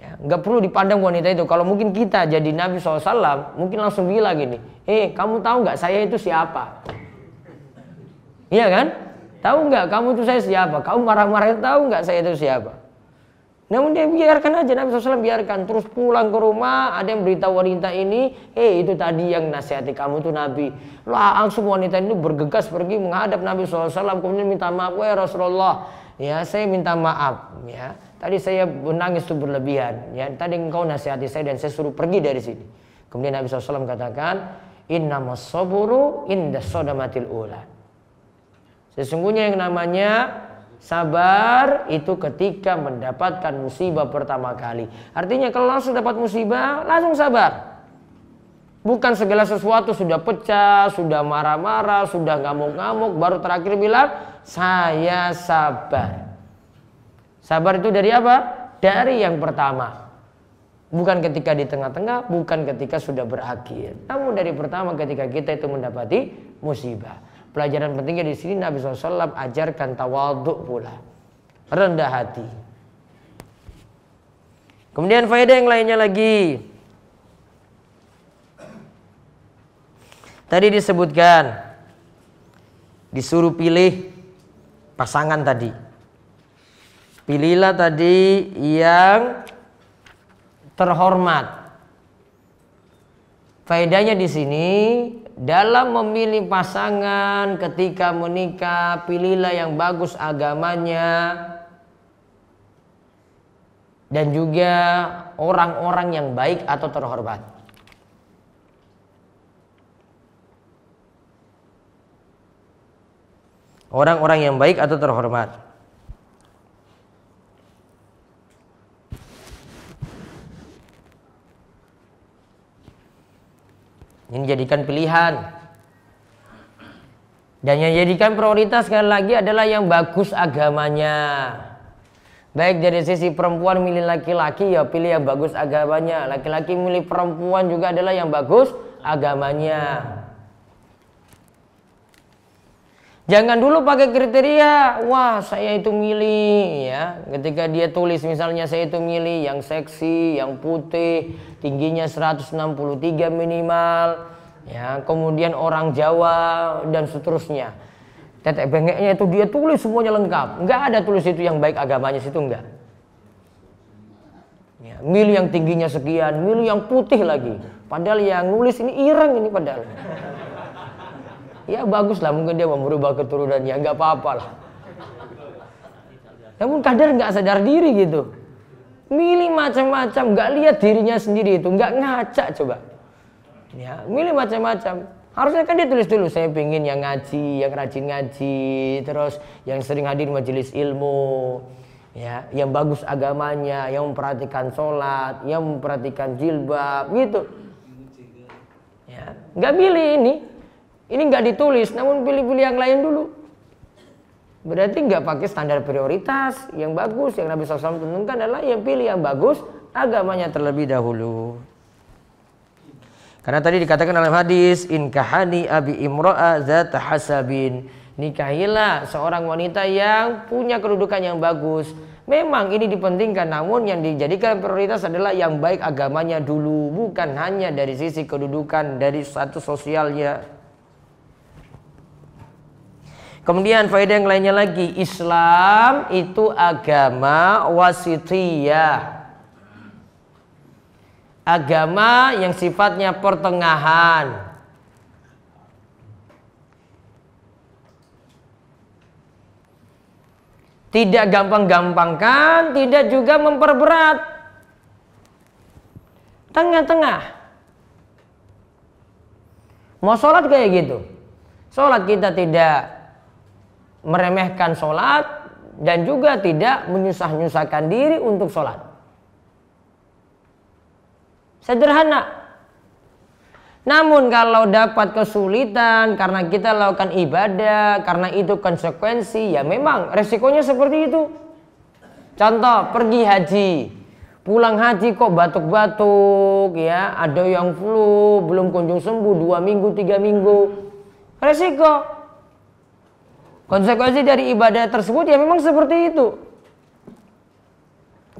Ya, nggak perlu dipandang wanita itu. Kalau mungkin kita jadi Nabi SAW, mungkin langsung bilang gini, kamu tahu nggak saya itu siapa? Iya kan? Tahu nggak kamu itu saya siapa? Kamu marah-marah itu tahu nggak saya itu siapa? Namun dia biarkan aja, Nabi SAW biarkan. Terus pulang ke rumah, ada yang beritahu wanita ini, itu tadi yang nasihati kamu itu Nabi. Langsung wanita ini bergegas pergi menghadap Nabi SAW, kemudian minta maaf, wahai Rasulullah, ya saya minta maaf, ya tadi saya menangis itu berlebihan, ya tadi engkau nasihati saya dan saya suruh pergi dari sini. Kemudian Nabi SAW katakan, innamas saburu inda sodamatil ula. Sesungguhnya yang namanya sabar itu ketika mendapatkan musibah pertama kali. Artinya kalau langsung dapat musibah, langsung sabar. Bukan segala sesuatu sudah pecah, sudah marah-marah, sudah ngamuk-ngamuk, baru terakhir bilang, saya sabar. Sabar itu dari apa? Dari yang pertama. Bukan ketika di tengah-tengah, bukan ketika sudah berakhir. Namun dari pertama ketika kita itu mendapati musibah. Pelajaran pentingnya di sini Nabi SAW ajarkan tawadhu pula, rendah hati. Kemudian faedah yang lainnya lagi. Tadi disebutkan disuruh pilih pasangan tadi. Pilihlah tadi yang terhormat. Faedahnya di sini dalam memilih pasangan ketika menikah, pilihlah yang bagus agamanya dan juga orang-orang yang baik atau terhormat. Orang-orang yang baik atau terhormat. Ini jadikan pilihan. Dan yang jadikan prioritas sekali lagi adalah yang bagus agamanya. Baik dari sisi perempuan milih laki-laki, ya pilih yang bagus agamanya. Laki-laki milih perempuan juga adalah yang bagus agamanya. Jangan dulu pakai kriteria, wah saya itu milih ya. Ketika dia tulis misalnya saya itu milih yang seksi, yang putih, tingginya 163 minimal, ya. Kemudian orang Jawa dan seterusnya. Tetek bengeknya itu dia tulis semuanya lengkap. Enggak ada tulis itu yang baik agamanya situ enggak. Ya, milih yang tingginya sekian, milih yang putih lagi. Padahal yang nulis ini ireng ini padahal. Ya bagus lah, mungkin dia mau merubah keturunannya, nggak apa-apa lah. Namun kadang nggak sadar diri gitu, milih macam-macam, nggak lihat dirinya sendiri itu, nggak ngaca coba. Ya, milih macam-macam. Harusnya kan dia tulis dulu, saya pengen yang ngaji, yang rajin ngaji, terus yang sering hadir majelis ilmu, ya, yang bagus agamanya, yang memperhatikan sholat, yang memperhatikan jilbab, gitu. Ya, nggak pilih ini. Ini nggak ditulis, namun pilih-pilih yang lain dulu. Berarti nggak pakai standar prioritas yang bagus. Yang Nabi SAW tentukan adalah yang pilih yang bagus, agamanya terlebih dahulu. Karena tadi dikatakan dalam hadis, in kahani abi imro'a zata hasabin. Nikahilah seorang wanita yang punya kedudukan yang bagus. Memang ini dipentingkan, namun yang dijadikan prioritas adalah yang baik agamanya dulu, bukan hanya dari sisi kedudukan, dari status sosialnya. Kemudian faedah yang lainnya lagi, Islam itu agama wasithiyah. Agama yang sifatnya pertengahan. Tidak gampang-gampangkan, tidak juga memperberat. Tengah-tengah. Mau sholat kayak gitu. Sholat kita tidak meremehkan sholat dan juga tidak menyusah-nyusahkan diri untuk sholat. Sederhana. Namun kalau dapat kesulitan karena kita lakukan ibadah, karena itu konsekuensi, ya memang resikonya seperti itu. Contoh, pergi haji, pulang haji kok batuk-batuk, ya, ada yang flu, belum kunjung sembuh 2 minggu, 3 minggu, resiko. Konsekuensi dari ibadah tersebut ya memang seperti itu.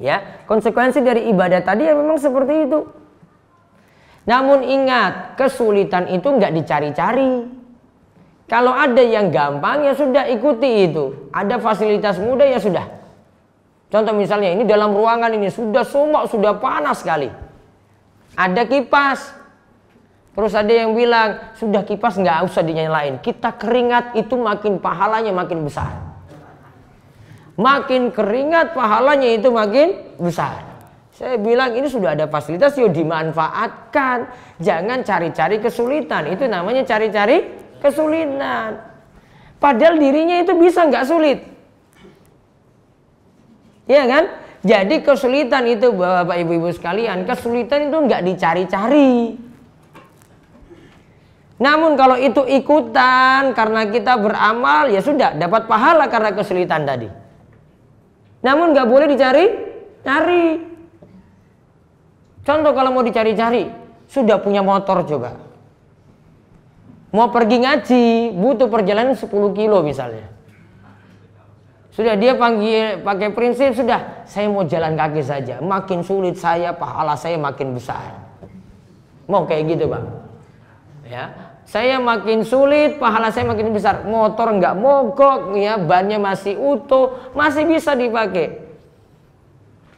Ya, konsekuensi dari ibadah tadi ya memang seperti itu. Namun ingat, kesulitan itu nggak dicari-cari. Kalau ada yang gampang ya sudah ikuti itu. Ada fasilitas mudah ya sudah. Contoh misalnya ini dalam ruangan ini sudah sumak, sudah panas sekali. Ada kipas. Terus ada yang bilang, sudah kipas nggak usah dinyalain. Kita keringat itu makin pahalanya makin besar. Makin keringat pahalanya itu makin besar. Saya bilang ini sudah ada fasilitas, yuk dimanfaatkan. Jangan cari-cari kesulitan. Itu namanya cari-cari kesulitan. Padahal dirinya itu bisa nggak sulit. Iya kan? Jadi kesulitan itu Bapak Ibu-ibu sekalian, kesulitan itu nggak dicari-cari. Namun kalau itu ikutan karena kita beramal, ya sudah dapat pahala karena kesulitan tadi. Namun nggak boleh dicari-cari. Contoh kalau mau dicari-cari, sudah punya motor coba. Mau pergi ngaji, butuh perjalanan 10 kilo misalnya. Sudah dia pakai prinsip, sudah saya mau jalan kaki saja. Makin sulit saya, pahala saya makin besar. Mau kayak gitu Pak. Ya. Saya makin sulit, pahala saya makin besar. Motor nggak mogok, ya, bannya masih utuh, masih bisa dipakai.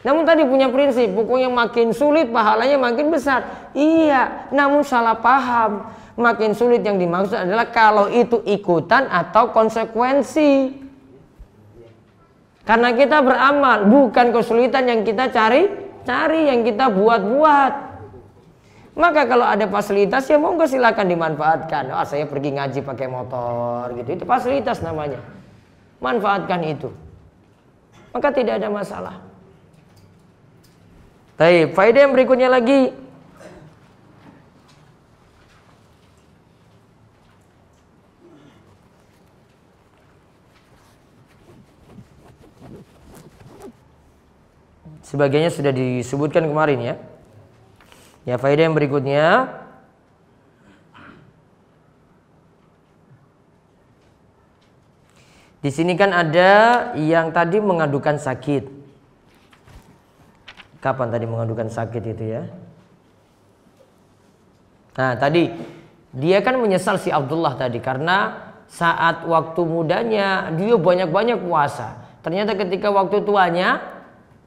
Namun tadi punya prinsip, pokoknya makin sulit, pahalanya makin besar. Iya, namun salah paham. Makin sulit yang dimaksud adalah kalau itu ikutan atau konsekuensi. Karena kita beramal, bukan kesulitan yang kita cari, yang kita buat-buat. Maka kalau ada fasilitas ya monggo silakan dimanfaatkan. Oh, saya pergi ngaji pakai motor gitu. Itu fasilitas namanya. Manfaatkan itu. Maka tidak ada masalah. Baik, faedah yang berikutnya lagi. Sebagainya sudah disebutkan kemarin ya. Ya, faedah yang berikutnya, di sini kan ada yang tadi mengadukan sakit. Kapan tadi mengadukan sakit itu ya? Nah, tadi dia kan menyesal si Abdullah tadi karena saat waktu mudanya dia banyak-banyak puasa. Ternyata ketika waktu tuanya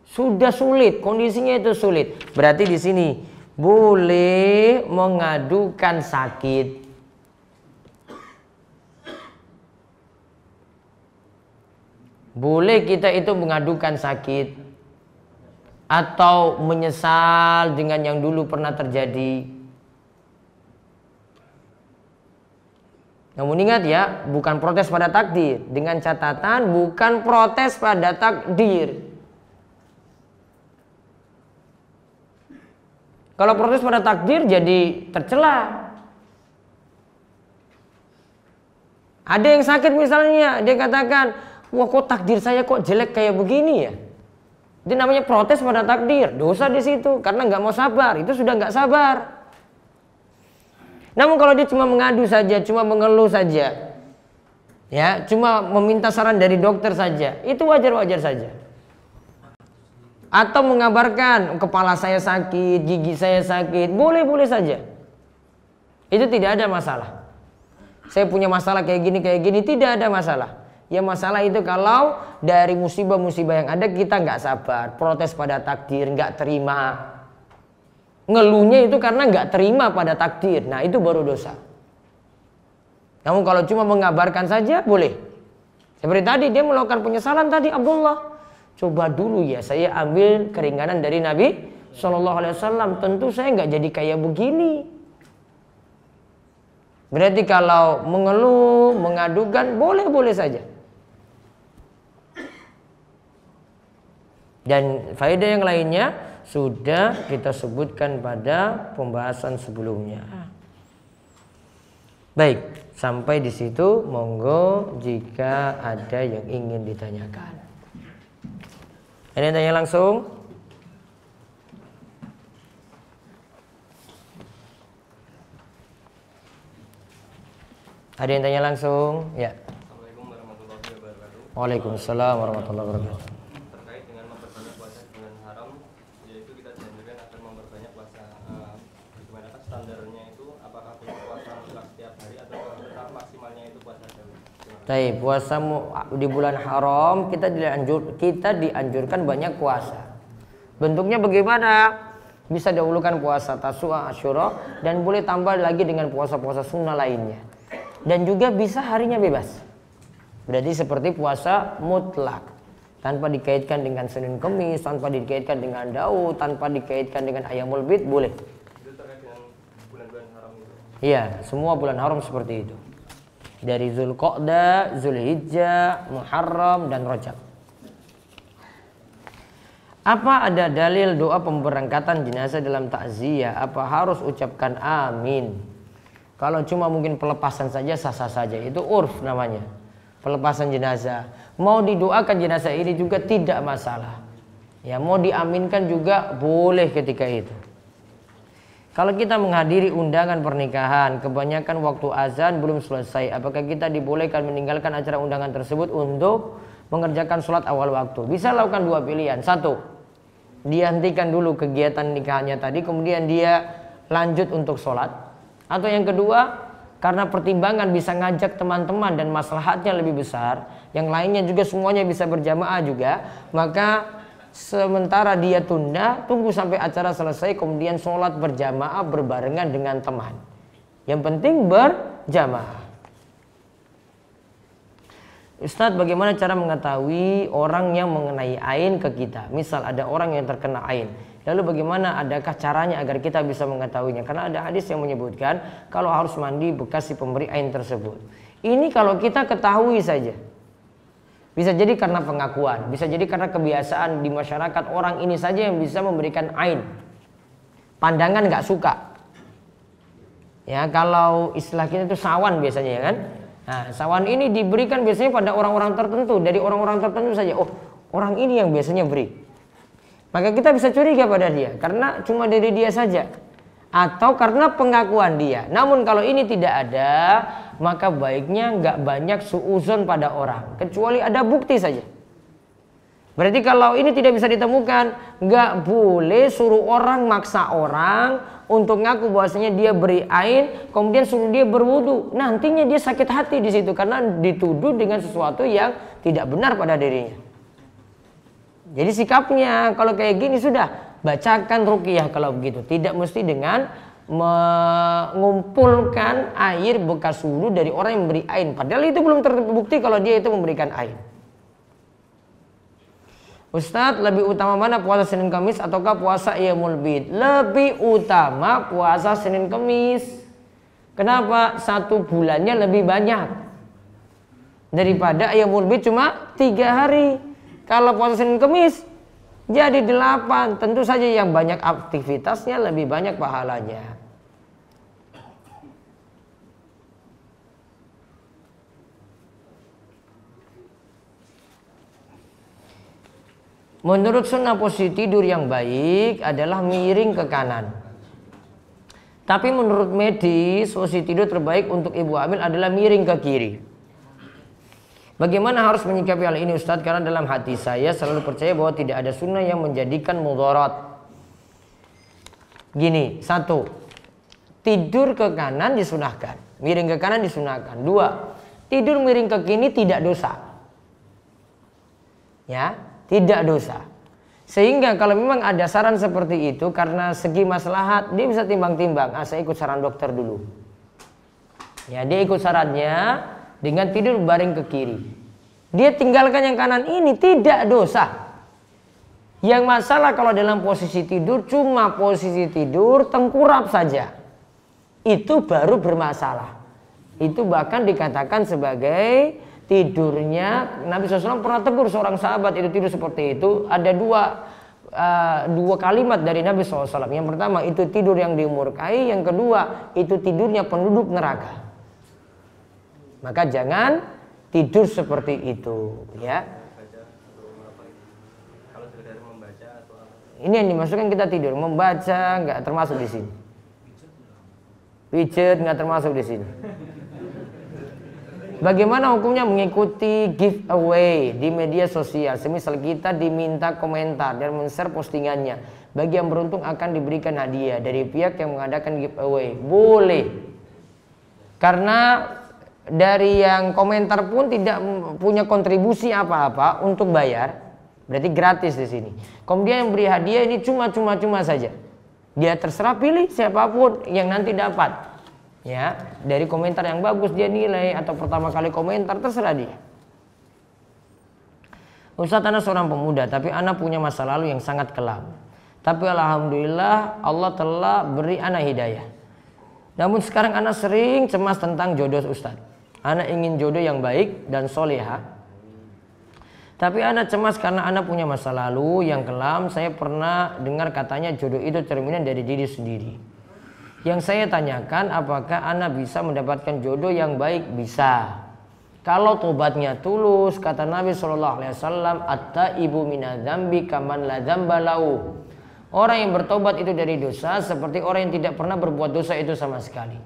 sudah sulit, kondisinya itu sulit. Berarti di sini boleh mengadukan sakit. Boleh kita itu mengadukan sakit atau menyesal dengan yang dulu pernah terjadi. Namun ingat ya, bukan protes pada takdir. Dengan catatan bukan protes pada takdir. Kalau protes pada takdir jadi tercela. Ada yang sakit misalnya, dia katakan, wah kok takdir saya kok jelek kayak begini ya. Itu namanya protes pada takdir, dosa di situ karena nggak mau sabar, itu sudah nggak sabar. Namun kalau dia cuma mengadu saja, cuma mengeluh saja, ya, cuma meminta saran dari dokter saja, itu wajar-wajar saja. Atau mengabarkan kepala saya sakit, gigi saya sakit, boleh-boleh saja. Itu tidak ada masalah. Saya punya masalah kayak gini, tidak ada masalah. Ya masalah itu kalau dari musibah-musibah yang ada kita nggak sabar, protes pada takdir, nggak terima. Ngeluhnya itu karena nggak terima pada takdir. Nah itu baru dosa. Namun kalau cuma mengabarkan saja boleh. Seperti tadi dia melakukan penyesalan tadi Abdullah. Coba dulu ya saya ambil keringanan dari Nabi SAW. Tentu saya nggak jadi kayak begini. Berarti kalau mengeluh, mengadukan boleh-boleh saja. Dan faedah yang lainnya sudah kita sebutkan pada pembahasan sebelumnya. Baik, sampai di situ monggo jika ada yang ingin ditanyakan. Ada yang tanya langsung? Ada yang tanya langsung? Ya. Assalamualaikum warahmatullahi Waalaikumsalam warahmatullahi wabarakatuh. Terkait dengan memperbanyak puasa di bulan haram, yaitu kita dianjurkan akan memperbanyak puasa. Bagaimanakah standarnya itu? Apakah puasa mutlak setiap hari atau maksimalnya itu puasa jam? Baik, puasa di bulan haram kita dianjurkan banyak puasa. Bentuknya bagaimana? Bisa dahulukan puasa Tasu'a, Asyura, dan boleh tambah lagi dengan puasa-puasa sunnah lainnya. Dan juga bisa harinya bebas. Berarti seperti puasa mutlak, tanpa dikaitkan dengan Senin Kemis, tanpa dikaitkan dengan Daud, tanpa dikaitkan dengan Ayyamul Bid, boleh. Itu terkait dengan bulan-bulan haram itu? Iya, semua bulan haram seperti itu. Dari Zulqa'dah, Zulhijjah, Muharram, dan Rajab. Apa ada dalil doa pemberangkatan jenazah dalam takziah? Apa harus ucapkan amin? Kalau cuma mungkin pelepasan saja sah-sah saja, itu urf namanya. Pelepasan jenazah. Mau didoakan jenazah ini juga tidak masalah. Ya, mau diaminkan juga boleh ketika itu. Kalau kita menghadiri undangan pernikahan, kebanyakan waktu azan belum selesai, apakah kita dibolehkan meninggalkan acara undangan tersebut untuk mengerjakan sholat awal waktu? Bisa lakukan dua pilihan. Satu, dia hentikan dulu kegiatan nikahannya tadi, kemudian dia lanjut untuk sholat. Atau yang kedua, karena pertimbangan bisa ngajak teman-teman dan maslahatnya lebih besar, yang lainnya juga semuanya bisa berjamaah juga, maka sementara dia tunda, tunggu sampai acara selesai, kemudian sholat berjamaah berbarengan dengan teman. Yang penting berjamaah. Ustadz, bagaimana cara mengetahui orang yang mengenai ain ke kita? Misal ada orang yang terkena ain, lalu bagaimana, adakah caranya agar kita bisa mengetahuinya? Karena ada hadis yang menyebutkan kalau harus mandi bekas si pemberi ain tersebut. Ini kalau kita ketahui saja. Bisa jadi karena pengakuan, bisa jadi karena kebiasaan di masyarakat, orang ini saja yang bisa memberikan ain. Pandangan nggak suka. Ya, kalau istilah kita itu sawan biasanya, ya kan? Nah, sawan ini diberikan biasanya pada orang-orang tertentu, dari orang-orang tertentu saja. Oh, orang ini yang biasanya beri. Maka kita bisa curiga pada dia karena cuma dari dia saja, atau karena pengakuan dia. Namun kalau ini tidak ada, maka baiknya nggak banyak suuzon pada orang, kecuali ada bukti saja. Berarti kalau ini tidak bisa ditemukan, nggak boleh suruh orang, maksa orang untuk ngaku bahwasanya dia beri ain, kemudian suruh dia berwudu. Nantinya dia sakit hati di situ karena dituduh dengan sesuatu yang tidak benar pada dirinya. Jadi sikapnya kalau kayak gini sudah bacakan ruqyah kalau begitu, tidak mesti dengan mengumpulkan air bekas wudu dari orang yang memberi ain. Padahal itu belum terbukti kalau dia itu memberikan ain. Ustadz, lebih utama mana puasa Senin Kamis ataukah puasa Ayyamul Bid? Lebih utama puasa Senin Kamis. Kenapa? 1 bulannya lebih banyak daripada Ayyamul Bid cuma 3 hari. Kalau puasa Senin Kamis jadi 8. Tentu saja yang banyak aktivitasnya lebih banyak pahalanya. Menurut sunnah posisi tidur yang baik adalah miring ke kanan. Tapi menurut medis, posisi tidur terbaik untuk ibu hamil adalah miring ke kiri. Bagaimana harus menyikapi hal ini Ustadz? Karena dalam hati saya selalu percaya bahwa tidak ada sunnah yang menjadikan mudarat. Gini, 1, tidur ke kanan disunahkan, miring ke kanan disunahkan. 2, tidur miring ke kiri tidak dosa. Ya, tidak dosa. Sehingga kalau memang ada saran seperti itu karena segi maslahat, dia bisa timbang-timbang. Saya ikut saran dokter dulu. Ya, dia ikut sarannya dengan tidur baring ke kiri. Dia tinggalkan yang kanan ini tidak dosa. Yang masalah kalau dalam posisi tidur cuma posisi tidur tengkurap saja, itu baru bermasalah. Itu bahkan dikatakan sebagai tidurnya, Nabi SAW pernah tegur seorang sahabat itu tidur seperti itu. Ada dua kalimat dari Nabi SAW. Yang pertama itu tidur yang dimurkai, yang kedua itu tidurnya penduduk neraka. Maka jangan tidur seperti itu, ya. Ini yang dimasukkan kita tidur, membaca nggak termasuk di sini. Pijet nggak termasuk di sini. Bagaimana hukumnya mengikuti giveaway di media sosial? Semisal kita diminta komentar dan men-share postingannya. Bagi yang beruntung akan diberikan hadiah dari pihak yang mengadakan giveaway. Boleh. Karena dari yang komentar pun tidak punya kontribusi apa-apa untuk bayar. Berarti gratis di sini. Kemudian yang beri hadiah ini cuma saja. Dia terserah pilih siapapun yang nanti dapat. Ya, dari komentar yang bagus dia nilai atau pertama kali komentar terserah dia. Ustadz, anak seorang pemuda tapi anak punya masa lalu yang sangat kelam. Tapi alhamdulillah Allah telah beri anak hidayah. Namun sekarang anak sering cemas tentang jodoh Ustadz. Anak ingin jodoh yang baik dan soleha. Tapi anak cemas karena anak punya masa lalu yang kelam. Saya pernah dengar katanya jodoh itu cerminan dari diri sendiri. Yang saya tanyakan, apakah anak bisa mendapatkan jodoh yang baik? Bisa. Kalau tobatnya tulus, kata Nabi SAW, at-taibu minadz-dzambi kaman la dzamba lahu. Orang yang bertobat itu dari dosa seperti orang yang tidak pernah berbuat dosa itu sama sekali.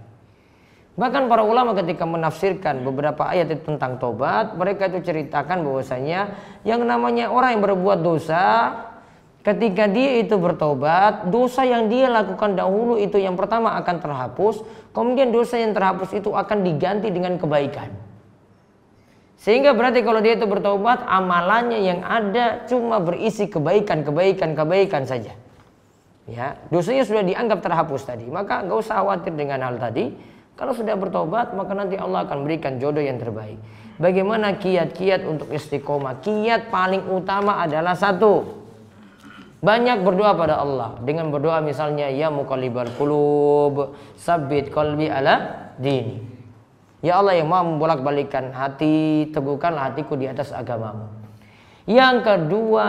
Bahkan para ulama ketika menafsirkan beberapa ayat itu tentang tobat, mereka itu ceritakan bahwasanya yang namanya orang yang berbuat dosa, ketika dia itu bertobat, dosa yang dia lakukan dahulu itu yang pertama akan terhapus. Kemudian dosa yang terhapus itu akan diganti dengan kebaikan. Sehingga berarti kalau dia itu bertobat, amalannya yang ada cuma berisi kebaikan saja. Ya, dosanya sudah dianggap terhapus tadi. Maka nggak usah khawatir dengan hal tadi. Kalau sudah bertobat, maka nanti Allah akan berikan jodoh yang terbaik. Bagaimana kiat-kiat untuk istiqomah? Kiat paling utama adalah satu, banyak berdoa pada Allah. Dengan berdoa misalnya, ya muqallibal qulub, sabbit qalbi ala dini. Ya Allah yang mau membolak-balikan hati, teguhkanlah hatiku di atas agamamu. Yang kedua,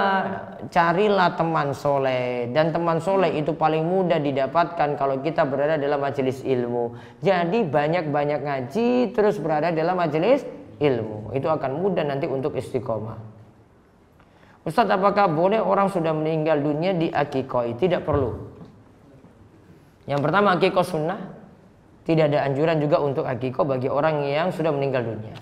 carilah teman soleh. Dan teman soleh itu paling mudah didapatkan kalau kita berada dalam majelis ilmu. Jadi banyak-banyak ngaji terus berada dalam majelis ilmu. Itu akan mudah nanti untuk istiqomah. Ustadz, apakah boleh orang sudah meninggal dunia diakikoi? Tidak perlu. Yang pertama, akikoh sunnah. Tidak ada anjuran juga untuk akikoh bagi orang yang sudah meninggal dunia.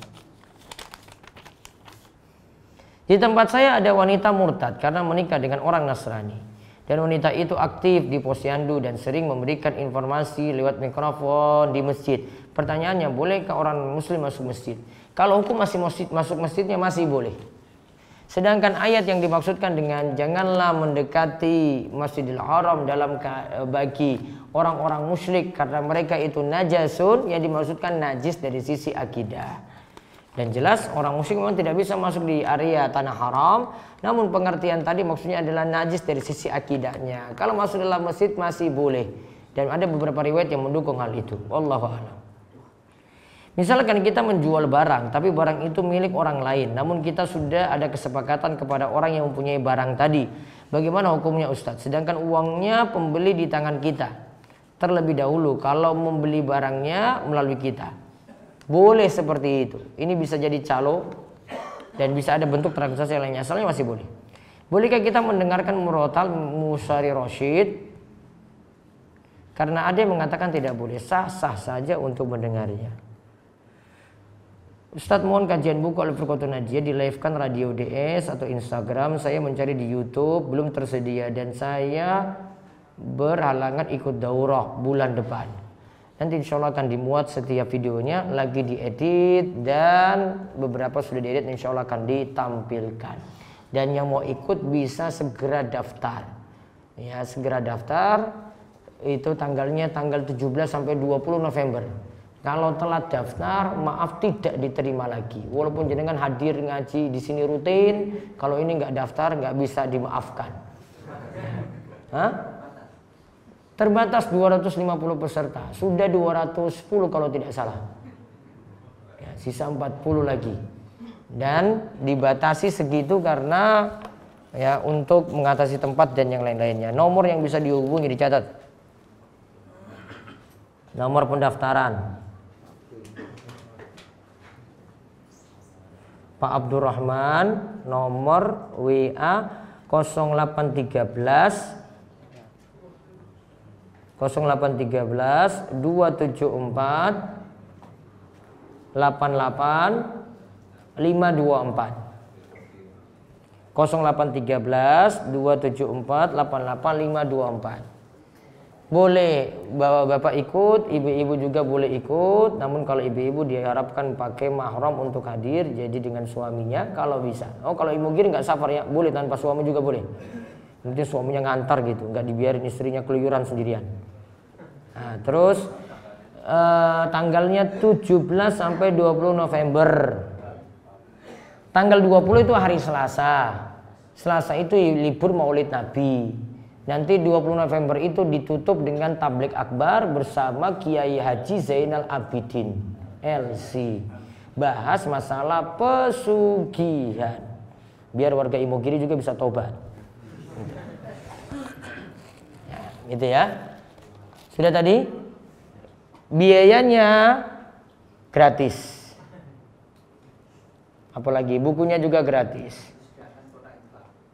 Di tempat saya ada wanita murtad karena menikah dengan orang Nasrani. Dan wanita itu aktif di posyandu dan sering memberikan informasi lewat mikrofon di masjid. Pertanyaannya, bolehkah orang muslim masuk masjid? Kalau hukum masuk masjidnya masih boleh. Sedangkan ayat yang dimaksudkan dengan janganlah mendekati Masjidil Haram dalam bagi orang-orang musyrik karena mereka itu najasun, yang dimaksudkan najis dari sisi akidah. Dan jelas orang musyrik memang tidak bisa masuk di area tanah haram, namun pengertian tadi maksudnya adalah najis dari sisi akidahnya. Kalau masuk dalam masjid masih boleh. Dan ada beberapa riwayat yang mendukung hal itu. Wallahu a'lam. Misalkan kita menjual barang, tapi barang itu milik orang lain, namun kita sudah ada kesepakatan kepada orang yang mempunyai barang tadi. Bagaimana hukumnya Ustadz? Sedangkan uangnya pembeli di tangan kita terlebih dahulu kalau membeli barangnya melalui kita. Boleh seperti itu. Ini bisa jadi calo dan bisa ada bentuk transaksi lainnya. Asalnya masih boleh. Bolehkah kita mendengarkan murotal Musari Roshid? Karena ada yang mengatakan tidak boleh. Sah-sah saja untuk mendengarnya. Ustadz, mohon kajian buku Al-Furqatun Najiyah di-live-kan Radio DS atau Instagram. Saya mencari di YouTube, belum tersedia. Dan saya berhalangan ikut daurah bulan depan. Nanti insya Allah akan dimuat setiap videonya, lagi diedit. Dan beberapa sudah diedit, insya Allah akan ditampilkan. Dan yang mau ikut bisa segera daftar. Ya, segera daftar. Itu tanggalnya tanggal 17 sampai 20 November. Kalau telat daftar, maaf tidak diterima lagi. Walaupun jenengan hadir ngaji di sini rutin, kalau ini nggak daftar nggak bisa dimaafkan. Hah? Terbatas 250 peserta, sudah 210 kalau tidak salah. Ya, sisa 40 lagi. Dan dibatasi segitu karena ya untuk mengatasi tempat dan yang lain-lainnya. Nomor yang bisa dihubungi dicatat. Nomor pendaftaran. Pak Abdurrahman, nomor WA 0813 274 88 524. 0813 274 88 524. Boleh bapak-bapak ikut, ibu-ibu juga boleh ikut. Namun kalau ibu-ibu diharapkan pakai mahram untuk hadir, jadi dengan suaminya kalau bisa. Oh kalau ibu gini nggak safar ya, boleh tanpa suami juga boleh. Nanti suaminya ngantar gitu, nggak dibiarin istrinya keluyuran sendirian. Nah, terus tanggalnya 17 sampai 20 November. Tanggal 20 itu hari Selasa. Selasa itu libur Maulid Nabi. Nanti 20 November itu ditutup dengan tablik akbar bersama Kiai Haji Zainal Abidin LC. Bahas masalah pesugihan. Biar warga Imogiri juga bisa tobat. Ya, gitu ya. Sudah tadi? Biayanya gratis. Apalagi bukunya juga gratis.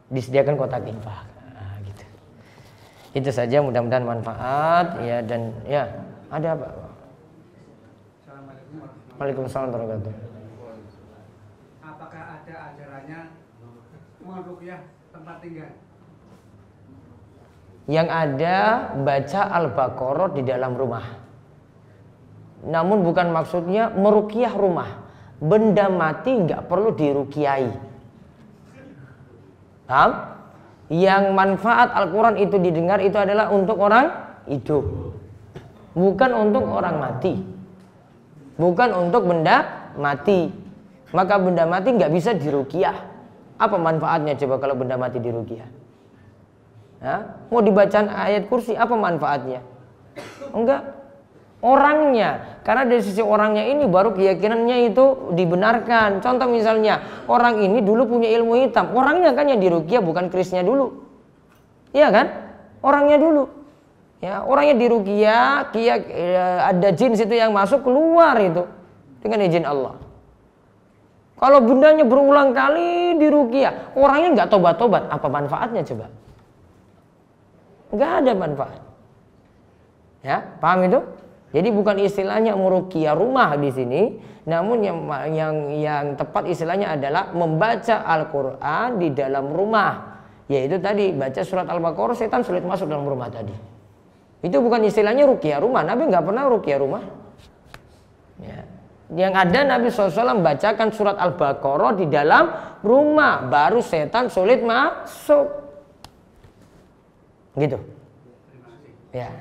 Disediakan kotak infak. Itu saja, mudah-mudahan manfaat ya. Dan ya ada apa? Waalaikumsalam warahmatullahi wabarakatuh. Apakah ada ajarannya meruqyah tempat tinggal? Yang ada baca Al-Baqarah di dalam rumah. Namun bukan maksudnya meruqyah rumah. Benda mati nggak perlu diruqyai. Paham? Yang manfaat Al-Quran itu didengar itu adalah untuk orang hidup, bukan untuk orang mati, bukan untuk benda mati. Maka benda mati nggak bisa diruqyah. Apa manfaatnya coba kalau benda mati diruqyah? Mau dibacaan ayat kursi, apa manfaatnya? Enggak. Orangnya, karena dari sisi orangnya ini baru keyakinannya itu dibenarkan. Contoh misalnya, orang ini dulu punya ilmu hitam, orangnya kan yang diruqyah bukan kerisnya dulu, iya kan? Orangnya dulu, ya orangnya diruqyah, ada jin situ yang masuk keluar itu dengan izin Allah. Kalau bendanya berulang kali diruqyah, orangnya nggak tobat-tobat, apa manfaatnya coba? Nggak ada manfaat. Ya, paham itu? Jadi bukan istilahnya meruqyah rumah di sini, namun yang tepat istilahnya adalah membaca Al-Qur'an di dalam rumah. Yaitu tadi baca surat Al-Baqarah, setan sulit masuk dalam rumah tadi. Itu bukan istilahnya ruqyah rumah. Nabi nggak pernah ruqyah rumah. Ya. Yang ada Nabi SAW bacakan surat Al-Baqarah di dalam rumah, baru setan sulit masuk. Gitu. Ya.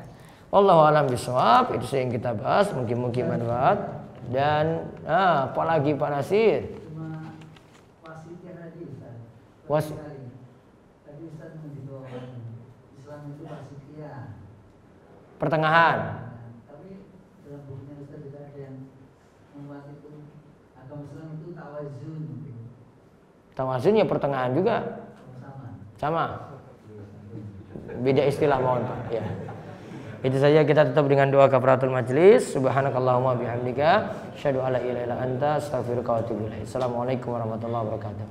Wallahu a'lam bishawab. Itu yang kita bahas, mungkin manfaat. Dan apalagi Pak Nasir? Cuma wasitnya tadi Ustaz. Wasit. Tadi Ustaz menjawab Islam itu wasitnya. Pertengahan. Tapi dalam bukunya Ustaz juga ada yang membuat itu agama Islam itu tawazun. Tawazun ya pertengahan juga. Sama. Beda istilah mohon Pak. Ya. Itu saja, kita tutup dengan doa kafaratul majlis. Subhanakallahumma bihamdika asyhadu alla ilaha illa anta astaghfiruka wa atubu ilaik. Assalamualaikum warahmatullahi wabarakatuh.